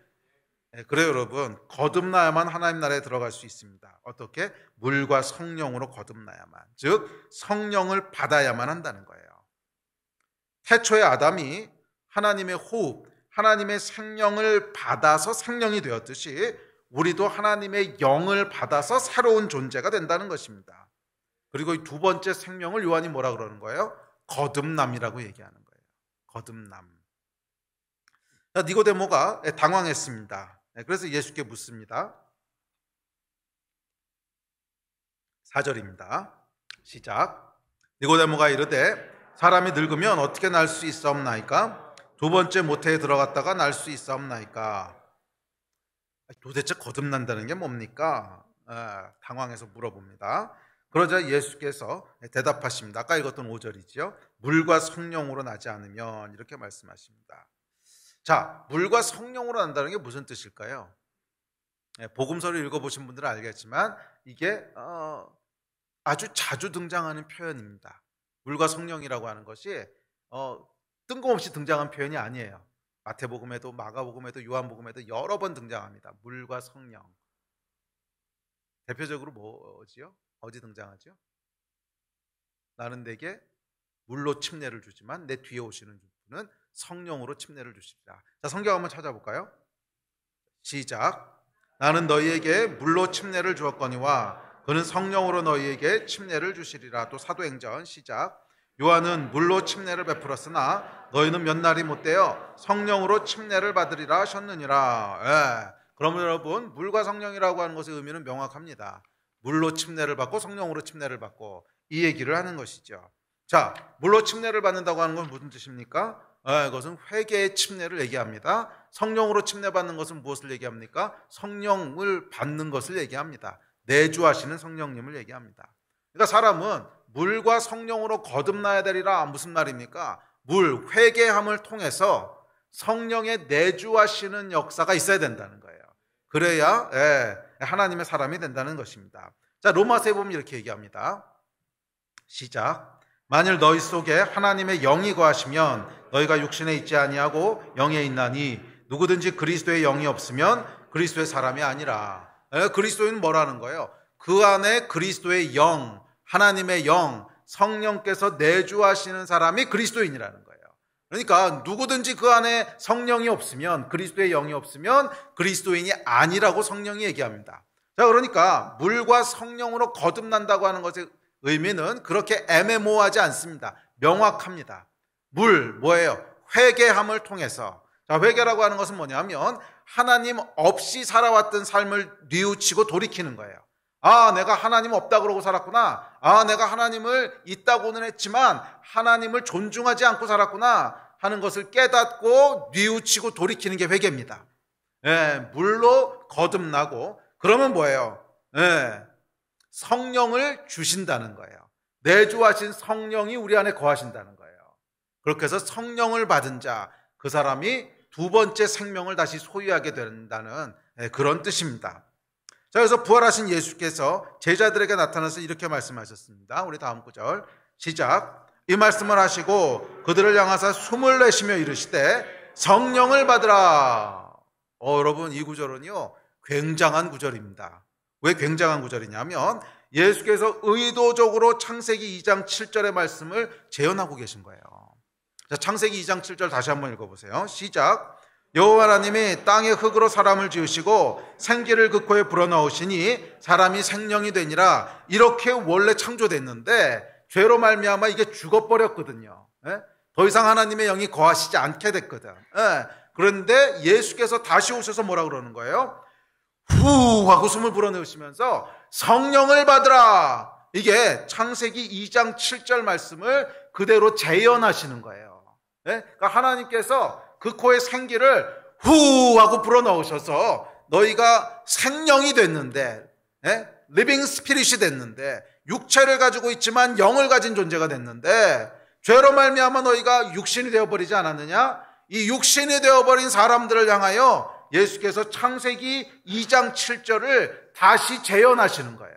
그래요, 여러분. 거듭나야만 하나님 나라에 들어갈 수 있습니다. 어떻게? 물과 성령으로 거듭나야만. 즉 성령을 받아야만 한다는 거예요. 태초에 아담이 하나님의 호흡, 하나님의 생명을 받아서 생명이 되었듯이 우리도 하나님의 영을 받아서 새로운 존재가 된다는 것입니다. 그리고 이 두 번째 생명을 요한이 뭐라 그러는 거예요? 거듭남이라고 얘기하는 거예요. 거듭남. 니고데모가 당황했습니다. 그래서 예수께 묻습니다. 4절입니다. 시작. 니고데모가 이르되 사람이 늙으면 어떻게 날 수 있사옵나이까? 두 번째 모태에 들어갔다가 날 수 있사옵나이까? 도대체 거듭난다는 게 뭡니까? 당황해서 물어봅니다. 그러자 예수께서 대답하십니다. 아까 읽었던 5절이죠. 물과 성령으로 나지 않으면, 이렇게 말씀하십니다. 자, 물과 성령으로 난다는 게 무슨 뜻일까요? 복음서를 읽어보신 분들은 알겠지만 이게 아주 자주 등장하는 표현입니다. 물과 성령이라고 하는 것이 뜬금없이 등장한 표현이 아니에요. 마태복음에도 마가복음에도 요한복음에도 여러 번 등장합니다. 물과 성령. 대표적으로 뭐지요? 어디 등장하죠? 나는 내게 물로 침례를 주지만 내 뒤에 오시는 분은 성령으로 침례를 주시리라. 자, 성경 한번 찾아볼까요? 시작. 나는 너희에게 물로 침례를 주었거니와 그는 성령으로 너희에게 침례를 주시리라. 또 사도행전 시작. 요한은 물로 침례를 베풀었으나 너희는 몇 날이 못되어 성령으로 침례를 받으리라 하셨느니라. 그러면 여러분, 물과 성령이라고 하는 것의 의미는 명확합니다. 물로 침례를 받고 성령으로 침례를 받고, 이 얘기를 하는 것이죠. 자, 물로 침례를 받는다고 하는 건 무슨 뜻입니까? 그것은 회개의 침례를 얘기합니다. 성령으로 침례받는 것은 무엇을 얘기합니까? 성령을 받는 것을 얘기합니다. 내주하시는 성령님을 얘기합니다. 그러니까 사람은 물과 성령으로 거듭나야 되리라. 무슨 말입니까? 물, 회개함을 통해서 성령의 내주하시는 역사가 있어야 된다는 거예요. 그래야 하나님의 사람이 된다는 것입니다. 자, 로마서에 보면 이렇게 얘기합니다. 시작. 만일 너희 속에 하나님의 영이 거하시면 너희가 육신에 있지 아니하고 영에 있나니 누구든지 그리스도의 영이 없으면 그리스도의 사람이 아니라. 그리스도인은 뭐라는 거예요? 그 안에 그리스도의 영, 하나님의 영, 성령께서 내주하시는 사람이 그리스도인이라는 거예요. 그러니까 누구든지 그 안에 성령이 없으면, 그리스도의 영이 없으면 그리스도인이 아니라고 성령이 얘기합니다. 자, 그러니까 물과 성령으로 거듭난다고 하는 것의 의미는 그렇게 애매모호하지 않습니다. 명확합니다. 물, 뭐예요? 회개함을 통해서. 자, 회개라고 하는 것은 뭐냐면 하나님 없이 살아왔던 삶을 뉘우치고 돌이키는 거예요. 아, 내가 하나님 없다 그러고 살았구나. 아, 내가 하나님을 있다고는 했지만 하나님을 존중하지 않고 살았구나 하는 것을 깨닫고 뉘우치고 돌이키는 게 회개입니다. 물로 거듭나고, 그러면 뭐예요? 성령을 주신다는 거예요. 내주하신 성령이 우리 안에 거하신다는 거예요. 그렇게 해서 성령을 받은 자, 그 사람이 두 번째 생명을 다시 소유하게 된다는 그런 뜻입니다. 자, 그래서 부활하신 예수께서 제자들에게 나타나서 이렇게 말씀하셨습니다. 우리 다음 구절 시작. 이 말씀을 하시고 그들을 향하사 숨을 내쉬며 이르시되 성령을 받으라. 여러분, 이 구절은요 굉장한 구절입니다. 왜 굉장한 구절이냐면 예수께서 의도적으로 창세기 2장 7절의 말씀을 재현하고 계신 거예요. 자, 창세기 2장 7절 다시 한번 읽어보세요. 시작. 여호와 하나님이 땅의 흙으로 사람을 지으시고 생기를 그 코에 불어넣으시니 사람이 생명이 되니라. 이렇게 원래 창조됐는데 죄로 말미암아 이게 죽어버렸거든요. 더 이상 하나님의 영이 거하시지 않게 됐거든. 그런데 예수께서 다시 오셔서 뭐라 그러는 거예요? 후 하고 숨을 불어넣으시면서 성령을 받으라. 이게 창세기 2장 7절 말씀을 그대로 재현하시는 거예요. 그러니까 하나님께서 그 코에 생기를 후 하고 불어넣으셔서 너희가 생명이 됐는데, 리빙 스피릿이 됐는데, 육체를 가지고 있지만 영을 가진 존재가 됐는데 죄로 말미암아 너희가 육신이 되어버리지 않았느냐? 이 육신이 되어버린 사람들을 향하여 예수께서 창세기 2장 7절을 다시 재현하시는 거예요.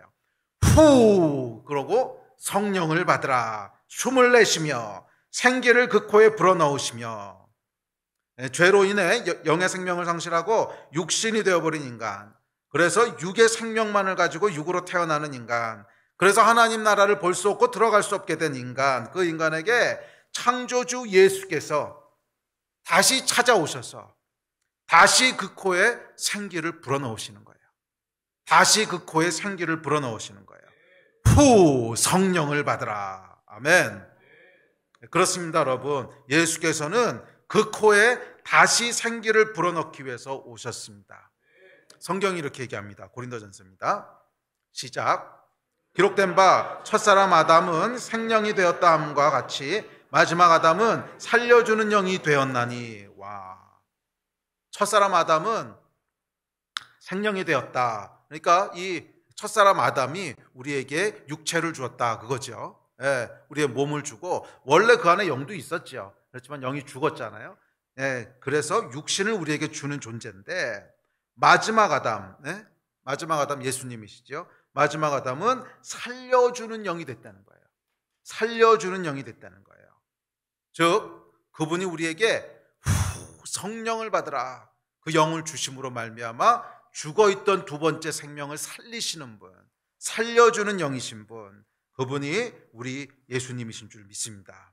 후! 그러고 성령을 받으라. 숨을 내쉬며 생기를 그 코에 불어넣으시며. 죄로 인해 영의 생명을 상실하고 육신이 되어버린 인간. 그래서 육의 생명만을 가지고 육으로 태어나는 인간. 그래서 하나님 나라를 볼 수 없고 들어갈 수 없게 된 인간. 그 인간에게 창조주 예수께서 다시 찾아오셔서 다시 그 코에 생기를 불어넣으시는 거예요. 다시 그 코에 생기를 불어넣으시는 거예요. 후! 성령을 받으라. 아멘. 그렇습니다, 여러분. 예수께서는 그 코에 다시 생기를 불어넣기 위해서 오셨습니다. 성경이 이렇게 얘기합니다. 고린도전서입니다. 시작. 기록된 바 첫사람 아담은 생령이 되었다 함과 같이 마지막 아담은 살려주는 영이 되었나니. 와. 첫사람 아담은 생령이 되었다. 그러니까 이 첫사람 아담이 우리에게 육체를 주었다. 그거죠. 예, 우리의 몸을 주고 원래 그 안에 영도 있었죠. 그렇지만 영이 죽었잖아요. 예, 그래서 육신을 우리에게 주는 존재인데 마지막 아담, 예? 마지막 아담 예수님이시죠. 마지막 아담은 살려주는 영이 됐다는 거예요. 살려주는 영이 됐다는 거예요. 즉 그분이 우리에게 성령을 받으라. 그 영을 주심으로 말미암아 죽어있던 두 번째 생명을 살리시는 분, 살려주는 영이신 분, 그분이 우리 예수님이신 줄 믿습니다.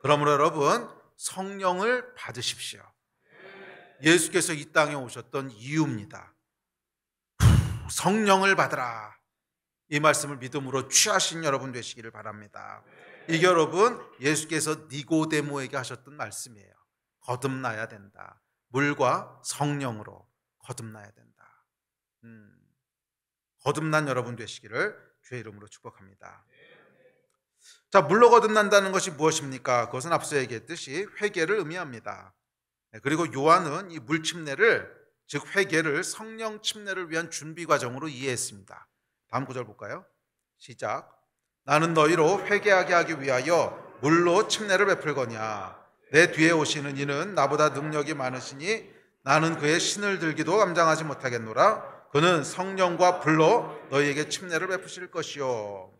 그러므로 여러분 성령을 받으십시오. 예수께서 이 땅에 오셨던 이유입니다. 성령을 받으라. 이 말씀을 믿음으로 취하신 여러분 되시기를 바랍니다. 이게 여러분 예수께서 니고데모에게 하셨던 말씀이에요. 거듭나야 된다. 물과 성령으로 거듭나야 된다. 거듭난 여러분 되시기를 주의 이름으로 축복합니다. 자, 물로 거듭난다는 것이 무엇입니까? 그것은 앞서 얘기했듯이 회개를 의미합니다. 그리고 요한은 이 물 침례를, 즉 회개를 성령 침례를 위한 준비 과정으로 이해했습니다. 다음 구절 볼까요? 시작. 나는 너희로 회개하게 하기 위하여 물로 침례를 베풀거냐. 내 뒤에 오시는 이는 나보다 능력이 많으시니 나는 그의 신을 들기도 감당하지 못하겠노라. 그는 성령과 불로 너희에게 침례를 베푸실 것이요.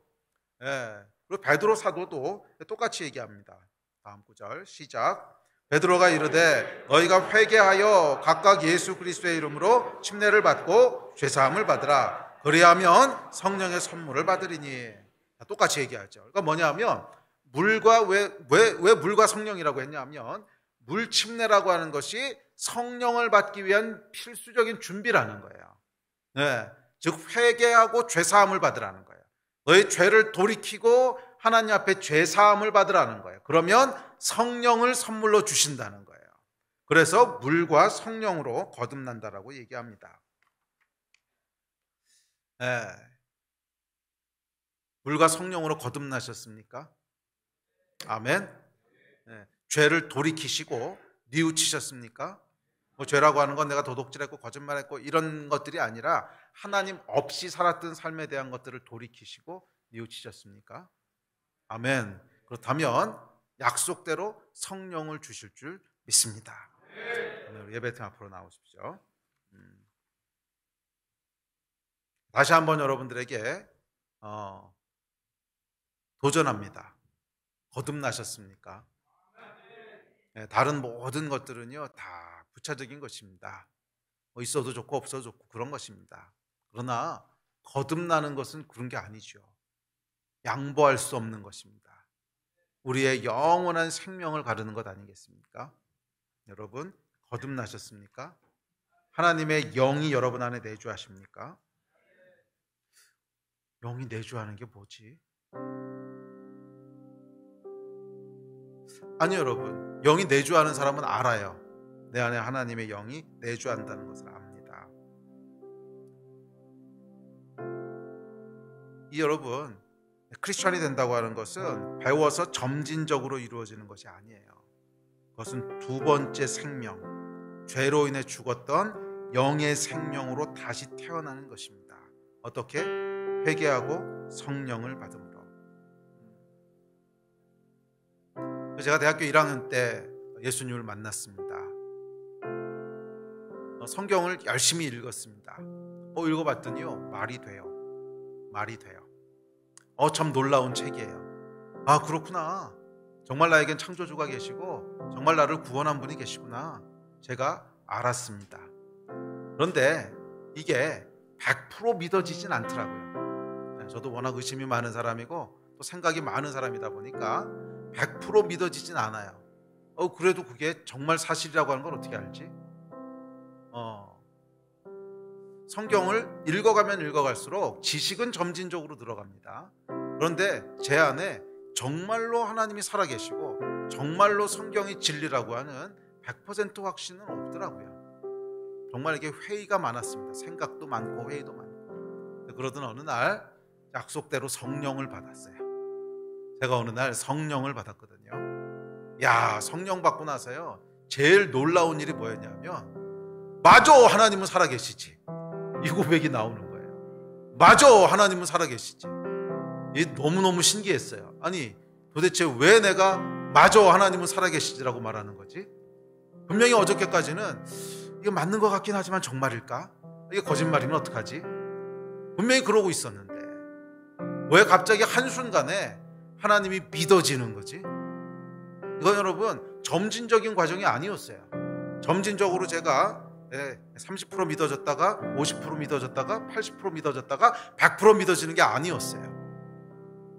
예. 그리고 베드로 사도도 똑같이 얘기합니다. 다음 구절 시작. 베드로가 이르되 너희가 회개하여 각각 예수 그리스도의 이름으로 침례를 받고 죄사함을 받으라. 그리하면 성령의 선물을 받으리니. 똑같이 얘기하죠. 그러니까 뭐냐면 물과 왜 물과 성령이라고 했냐면 물 침례라고 하는 것이 성령을 받기 위한 필수적인 준비라는 거예요. 네. 즉 회개하고 죄사함을 받으라는 거예요. 너희 죄를 돌이키고 하나님 앞에 죄사함을 받으라는 거예요. 그러면 성령을 선물로 주신다는 거예요. 그래서 물과 성령으로 거듭난다라고 얘기합니다. 네. 물과 성령으로 거듭나셨습니까? 아멘. 네. 죄를 돌이키시고 뉘우치셨습니까? 뭐 죄라고 하는 건 내가 도둑질했고 거짓말했고 이런 것들이 아니라 하나님 없이 살았던 삶에 대한 것들을 돌이키시고 뉘우치셨습니까? 아멘. 그렇다면 약속대로 성령을 주실 줄 믿습니다. 오늘 예배팀 앞으로 나오십시오. 다시 한번 여러분들에게 도전합니다. 거듭나셨습니까? 네, 다른 모든 것들은요 다 부차적인 것입니다. 뭐 있어도 좋고 없어도 좋고 그런 것입니다. 그러나 거듭나는 것은 그런 게 아니죠. 양보할 수 없는 것입니다. 우리의 영원한 생명을 가르는 것 아니겠습니까? 여러분 거듭나셨습니까? 하나님의 영이 여러분 안에 내주하십니까? 영이 내주하는 게 뭐지? 아니요, 여러분. 영이 내주하는 사람은 알아요. 내 안에 하나님의 영이 내주한다는 것을 압니다. 이 여러분, 크리스천이 된다고 하는 것은 배워서 점진적으로 이루어지는 것이 아니에요. 그것은 두 번째 생명, 죄로 인해 죽었던 영의 생명으로 다시 태어나는 것입니다. 어떻게? 회개하고 성령을 받음으로. 제가 대학교 1학년 때 예수님을 만났습니다. 성경을 열심히 읽었습니다. 읽어봤더니요, 말이 돼요. 참 놀라운 책이에요. 아, 그렇구나. 정말 나에겐 창조주가 계시고 정말 나를 구원한 분이 계시구나. 제가 알았습니다. 그런데 이게 100% 믿어지진 않더라고요. 저도 워낙 의심이 많은 사람이고 또 생각이 많은 사람이다 보니까 100% 믿어지진 않아요. 그래도 그게 정말 사실이라고 하는 걸 어떻게 알지? 성경을 읽어가면 읽어갈수록 지식은 점진적으로 들어갑니다. 그런데 제 안에 정말로 하나님이 살아계시고 정말로 성경이 진리라고 하는 100% 확신은 없더라고요. 정말 이게 회의가 많았습니다. 생각도 많고 회의도 많고. 그러던 어느 날 약속대로 성령을 받았어요. 제가 어느 날 성령을 받았거든요. 성령 받고 나서요, 제일 놀라운 일이 뭐였냐면, 맞아, 하나님은 살아계시지. 이 고백이 나오는 거예요. 맞아, 하나님은 살아계시지. 이게 너무너무 신기했어요. 아니, 도대체 왜 내가 맞아, 하나님은 살아계시지라고 말하는 거지? 분명히 어저께까지는 이게 맞는 것 같긴 하지만 정말일까? 이게 거짓말이면 어떡하지? 분명히 그러고 있었는데 왜 갑자기 한순간에 하나님이 믿어지는 거지? 이건 여러분 점진적인 과정이 아니었어요. 점진적으로 제가 30% 믿어졌다가 50% 믿어졌다가 80% 믿어졌다가 100% 믿어지는 게 아니었어요.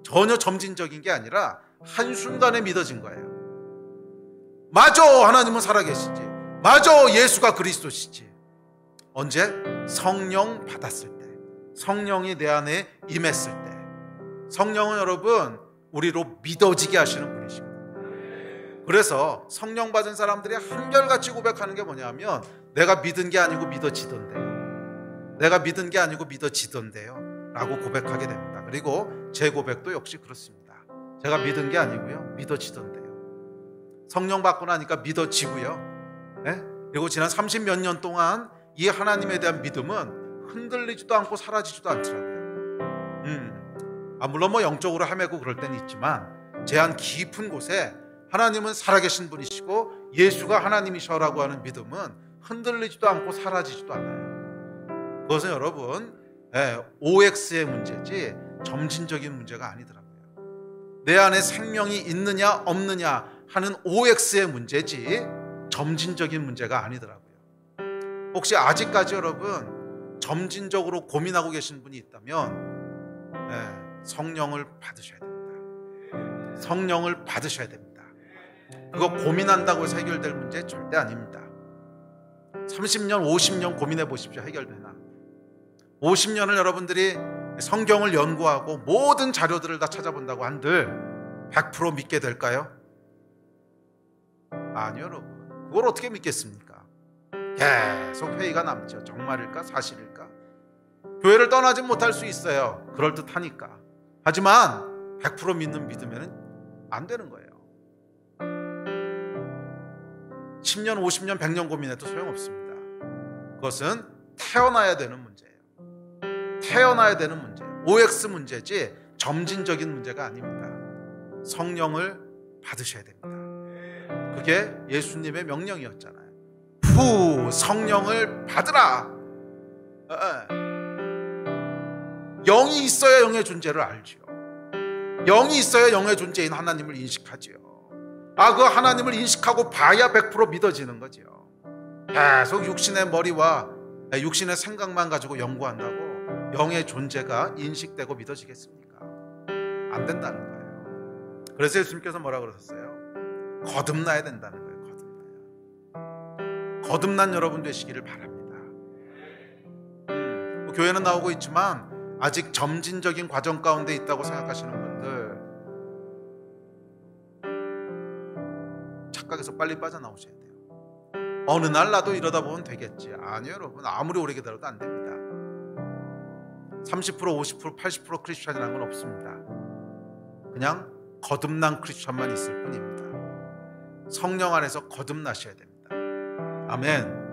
전혀 점진적인 게 아니라 한순간에 믿어진 거예요. 맞아, 하나님은 살아계시지. 맞아, 예수가 그리스도시지. 언제? 성령 받았을 때, 성령이 내 안에 임했을 때. 성령은 여러분 우리로 믿어지게 하시는 분이십니다. 그래서 성령 받은 사람들이 한결같이 고백하는 게 뭐냐면, 내가 믿은 게 아니고 믿어지던데요, 내가 믿은 게 아니고 믿어지던데요 라고 고백하게 됩니다. 그리고 제 고백도 역시 그렇습니다. 제가 믿은 게 아니고요, 믿어지던데요. 성령 받고 나니까 믿어지고요. 그리고 지난 30몇 년 동안 이 하나님에 대한 믿음은 흔들리지도 않고 사라지지도 않더라고요. 물론 영적으로 헤매고 그럴 때는 있지만 제 안 깊은 곳에 하나님은 살아계신 분이시고 예수가 하나님이셔라고 하는 믿음은 흔들리지도 않고 사라지지도 않아요. 그것은 여러분 OX의 문제지 점진적인 문제가 아니더라고요. 내 안에 생명이 있느냐 없느냐 하는 OX의 문제지 점진적인 문제가 아니더라고요. 혹시 아직까지 여러분 점진적으로 고민하고 계신 분이 있다면 성령을 받으셔야 됩니다. 성령을 받으셔야 됩니다. 그거 고민한다고 해서 해결될 문제 절대 아닙니다. 30년 50년 고민해 보십시오. 해결되나? 50년을 여러분들이 성경을 연구하고 모든 자료들을 다 찾아본다고 한들 100% 믿게 될까요? 아니요, 여러분. 그걸 어떻게 믿겠습니까? 계속 회의가 남죠. 정말일까? 사실일까? 교회를 떠나지 못할 수 있어요. 그럴듯하니까. 하지만 100% 믿는 믿으면 안 되는 거예요. 10년, 50년, 100년 고민해도 소용없습니다. 그것은 태어나야 되는 문제예요. 태어나야 되는 문제예요. OX 문제지 점진적인 문제가 아닙니다. 성령을 받으셔야 됩니다. 그게 예수님의 명령이었잖아요. 성령을 받으라. 영이 있어야 영의 존재를 알지요. 영이 있어야 영의 존재인 하나님을 인식하지요. 그 하나님을 인식하고 봐야 100% 믿어지는 거지요. 계속 육신의 머리와 육신의 생각만 가지고 연구한다고 영의 존재가 인식되고 믿어지겠습니까? 안 된다는 거예요. 그래서 예수님께서 뭐라 그러셨어요? 거듭나야 된다는 거예요. 거듭난 여러분 되시기를 바랍니다. 교회는 나오고 있지만 아직 점진적인 과정 가운데 있다고 생각하시는 분들, 착각해서 빨리 빠져나오셔야 돼요. 어느 날 나도 이러다 보면 되겠지. 아니요, 여러분. 아무리 오래 기다려도 안 됩니다. 30%, 50%, 80% 크리스찬이라는 건 없습니다. 그냥 거듭난 크리스찬만 있을 뿐입니다. 성령 안에서 거듭나셔야 됩니다. 아멘.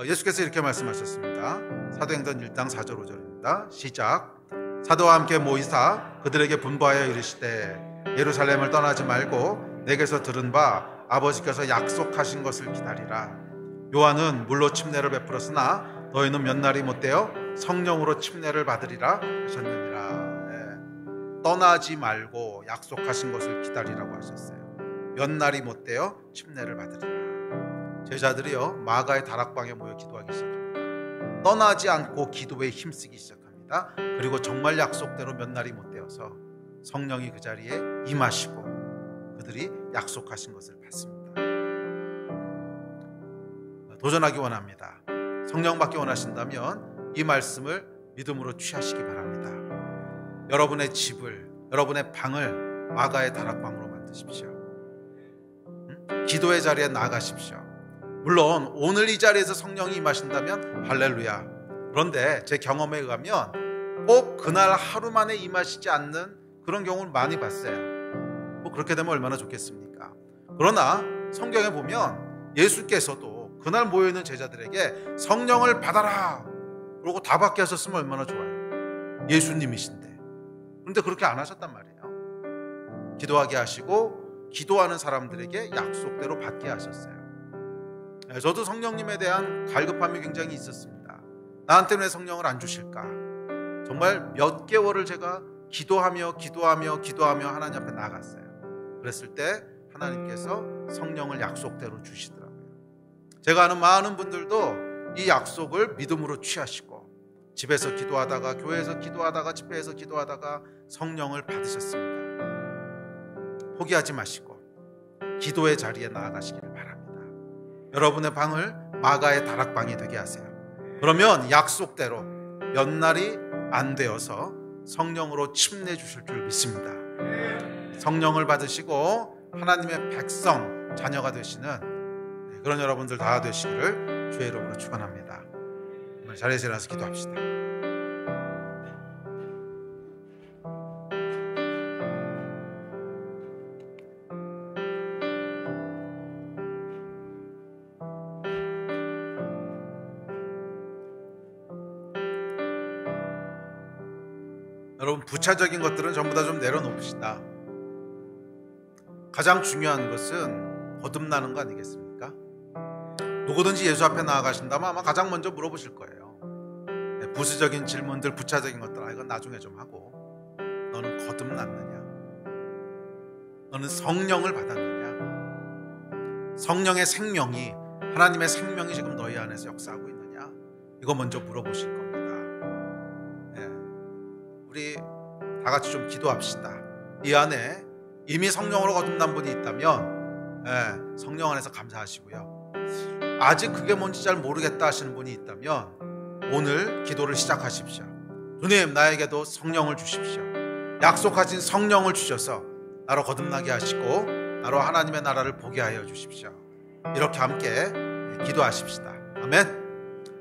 예수께서 이렇게 말씀하셨습니다. 사도행전 1장 4절 5절입니다. 시작. 사도와 함께 모이사 그들에게 분부하여 이르시되 예루살렘을 떠나지 말고 내게서 들은 바 아버지께서 약속하신 것을 기다리라. 요한은 물로 침례를 베풀었으나 너희는 몇 날이 못되어 성령으로 침례를 받으리라 하셨느니라. 떠나지 말고 약속하신 것을 기다리라고 하셨어요. 몇 날이 못되어 침례를 받으리라. 제자들이요 마가의 다락방에 모여 기도하기 시작합니다. 떠나지 않고 기도에 힘쓰기 시작합니다. 그리고 정말 약속대로 몇 날이 못되어서 성령이 그 자리에 임하시고 그들이 약속하신 것을 받습니다. 도전하기 원합니다. 성령 받기 원하신다면 이 말씀을 믿음으로 취하시기 바랍니다. 여러분의 집을, 여러분의 방을 마가의 다락방으로 만드십시오. 기도의 자리에 나가십시오. 물론 오늘 이 자리에서 성령이 임하신다면 할렐루야. 그런데 제 경험에 의하면 꼭 그날 하루 만에 임하시지 않는 그런 경우를 많이 봤어요. 뭐 그렇게 되면 얼마나 좋겠습니까? 그러나 성경에 보면 예수께서도 그날 모여있는 제자들에게 성령을 받아라 그러고 다 받게 하셨으면 얼마나 좋아요. 예수님이신데. 그런데 그렇게 안 하셨단 말이에요. 기도하게 하시고 기도하는 사람들에게 약속대로 받게 하셨어요. 저도 성령님에 대한 갈급함이 굉장히 있었습니다. 나한테 왜 성령을 안 주실까? 정말 몇 개월을 제가 기도하며 하나님 앞에 나갔어요. 그랬을 때 하나님께서 성령을 약속대로 주시더라고요. 제가 아는 많은 분들도 이 약속을 믿음으로 취하시고 집에서 기도하다가 교회에서 기도하다가 집회에서 기도하다가 성령을 받으셨습니다. 포기하지 마시고 기도의 자리에 나아가시기를 바랍니다. 여러분의 방을 마가의 다락방이 되게 하세요. 그러면 약속대로 몇 날이 안 되어서 성령으로 침례 주실 줄 믿습니다. 성령을 받으시고 하나님의 백성, 자녀가 되시는 그런 여러분들 다 되시기를 주의 이름으로 축원합니다. 자리에서 일어나서 기도합시다. 여러분, 부차적인 것들은 전부 다 좀 내려놓읍시다. 가장 중요한 것은 거듭나는 거 아니겠습니까? 누구든지 예수 앞에 나아가신다면 아마 가장 먼저 물어보실 거예요. 부수적인 질문들, 부차적인 것들, 이건 나중에 좀 하고, 너는 거듭났느냐? 너는 성령을 받았느냐? 성령의 생명이, 하나님의 생명이 지금 너희 안에서 역사하고 있느냐? 이거 먼저 물어보실 겁니다. 우리 다 같이 좀 기도합시다. 이 안에 이미 성령으로 거듭난 분이 있다면 성령 안에서 감사하시고요. 아직 그게 뭔지 잘 모르겠다 하시는 분이 있다면 오늘 기도를 시작하십시오. 주님, 나에게도 성령을 주십시오. 약속하신 성령을 주셔서 나로 거듭나게 하시고 나로 하나님의 나라를 보게 하여 주십시오. 이렇게 함께 기도하십시다. 아멘.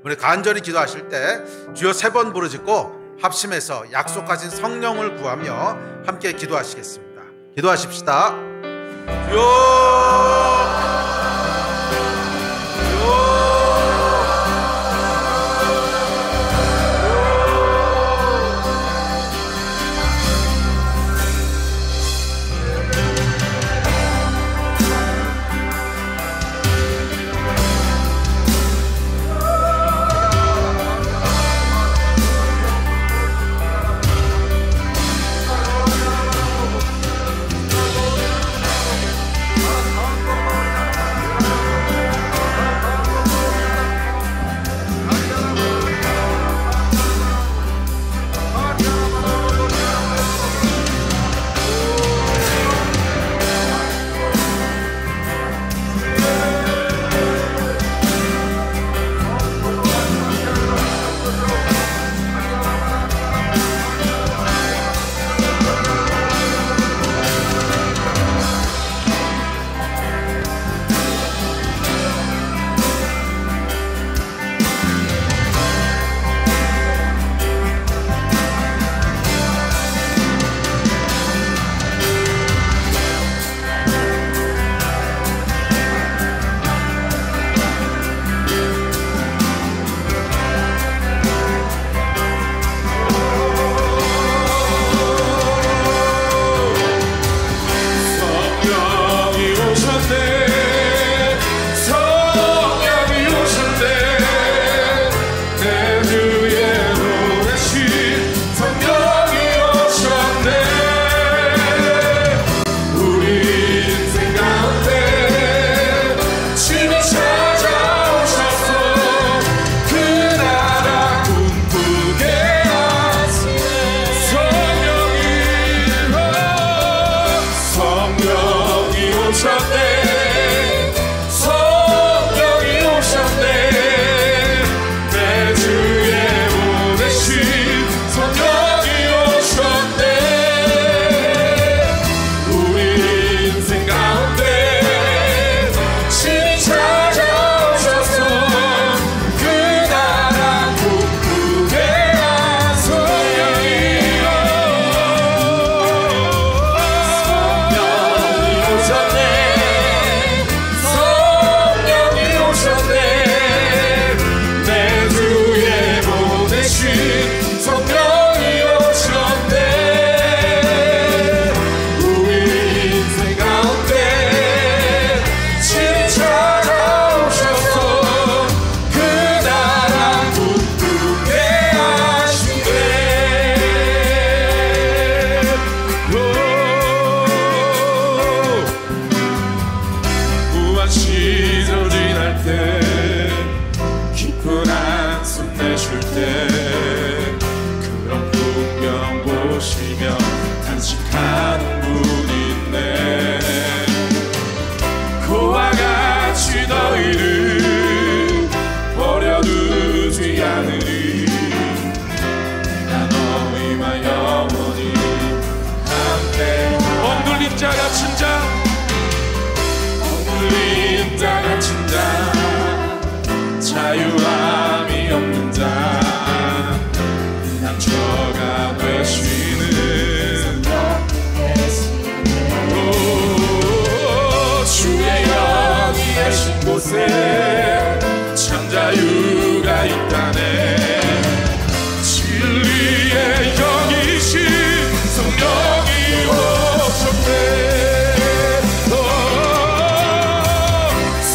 우리 간절히 기도하실 때 주여 3번 부르짖고 합심해서 약속하신 성령을 구하며 함께 기도하시겠습니다. 기도하십시다. 주여! 손내줄 때 그런 풍경 보시며 탄식하는 분이 있네. 그와 같이 너희를 버려두지 않으리. 내가 너희와 영원히 함께. 억눌린 자 갇힌 자, 억눌린 자 갇힌 자, 자유함이 없는 자, 상처가 되시는 주의 영이 계신 곳에 참 자유가 있다네. 진리의 영이신 성령이 오셨네.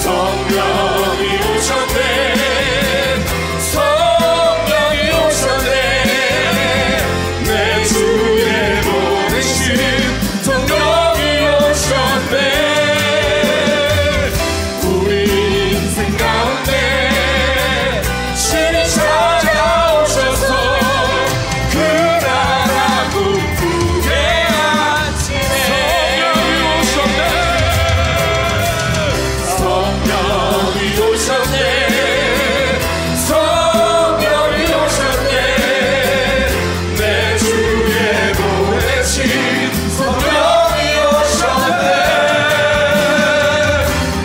성령이 오셨네. 성령이 오셨네. 내 주에 보내신 성령이 오셨네. 우리 인생 가운데 신이 찾아오셔서 그 나라 꿈꾸게 하시네. 성령이 오셨네. 성령이 오셨네. 성령이 오셨네. 내 주에 보내신 성령이 오셨네.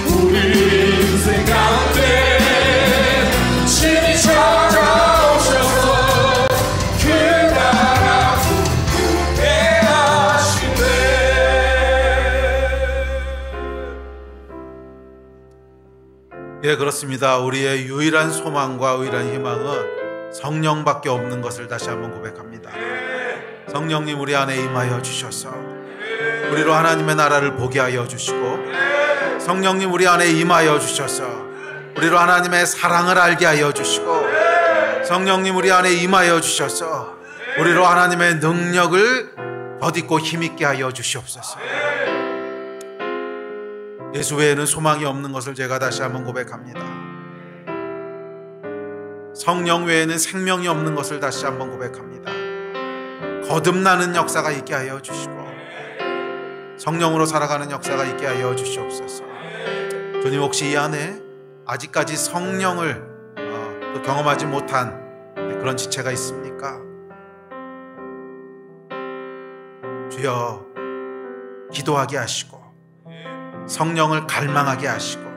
우리 인생 가운데 신이 찾아오셔서 그 나라 꿈꾸게 하시네. 예, 그렇습니다. 우리의 유일한 소망과 유일한 희망은 성령밖에 없는 것을 다시 한번 고백합니다. 성령님 우리 안에 임하여 주셔서 우리로 하나님의 나라를 보게 하여 주시고, 성령님 우리 안에 임하여 주셔서 우리로 하나님의 사랑을 알게 하여 주시고, 성령님 우리 안에 임하여 주셔서 우리로 하나님의 능력을 덧입고 힘있게 하여 주시옵소서. 예수 외에는 소망이 없는 것을 제가 다시 한번 고백합니다. 성령 외에는 생명이 없는 것을 다시 한번 고백합니다. 거듭나는 역사가 있게 하여 주시고 성령으로 살아가는 역사가 있게 하여 주시옵소서. 주님, 혹시 이 안에 아직까지 성령을 또 경험하지 못한 그런 지체가 있습니까? 주여, 기도하게 하시고 성령을 갈망하게 하시고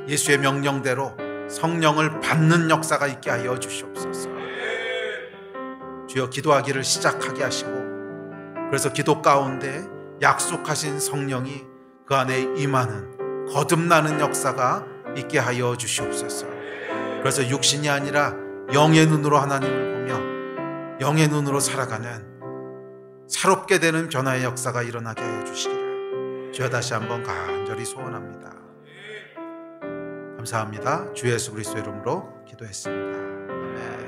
예수의 명령대로 성령을 받는 역사가 있게 하여 주시옵소서. 주여, 기도하기를 시작하게 하시고, 그래서 기도 가운데 약속하신 성령이 그 안에 임하는 거듭나는 역사가 있게 하여 주시옵소서. 그래서 육신이 아니라 영의 눈으로 하나님을 보며 영의 눈으로 살아가는 새롭게 되는 변화의 역사가 일어나게 하여 주시기를 주여 다시 한번 간절히 소원합니다. 감사합니다. 주 예수 그리스도 이름으로 기도했습니다. 아멘.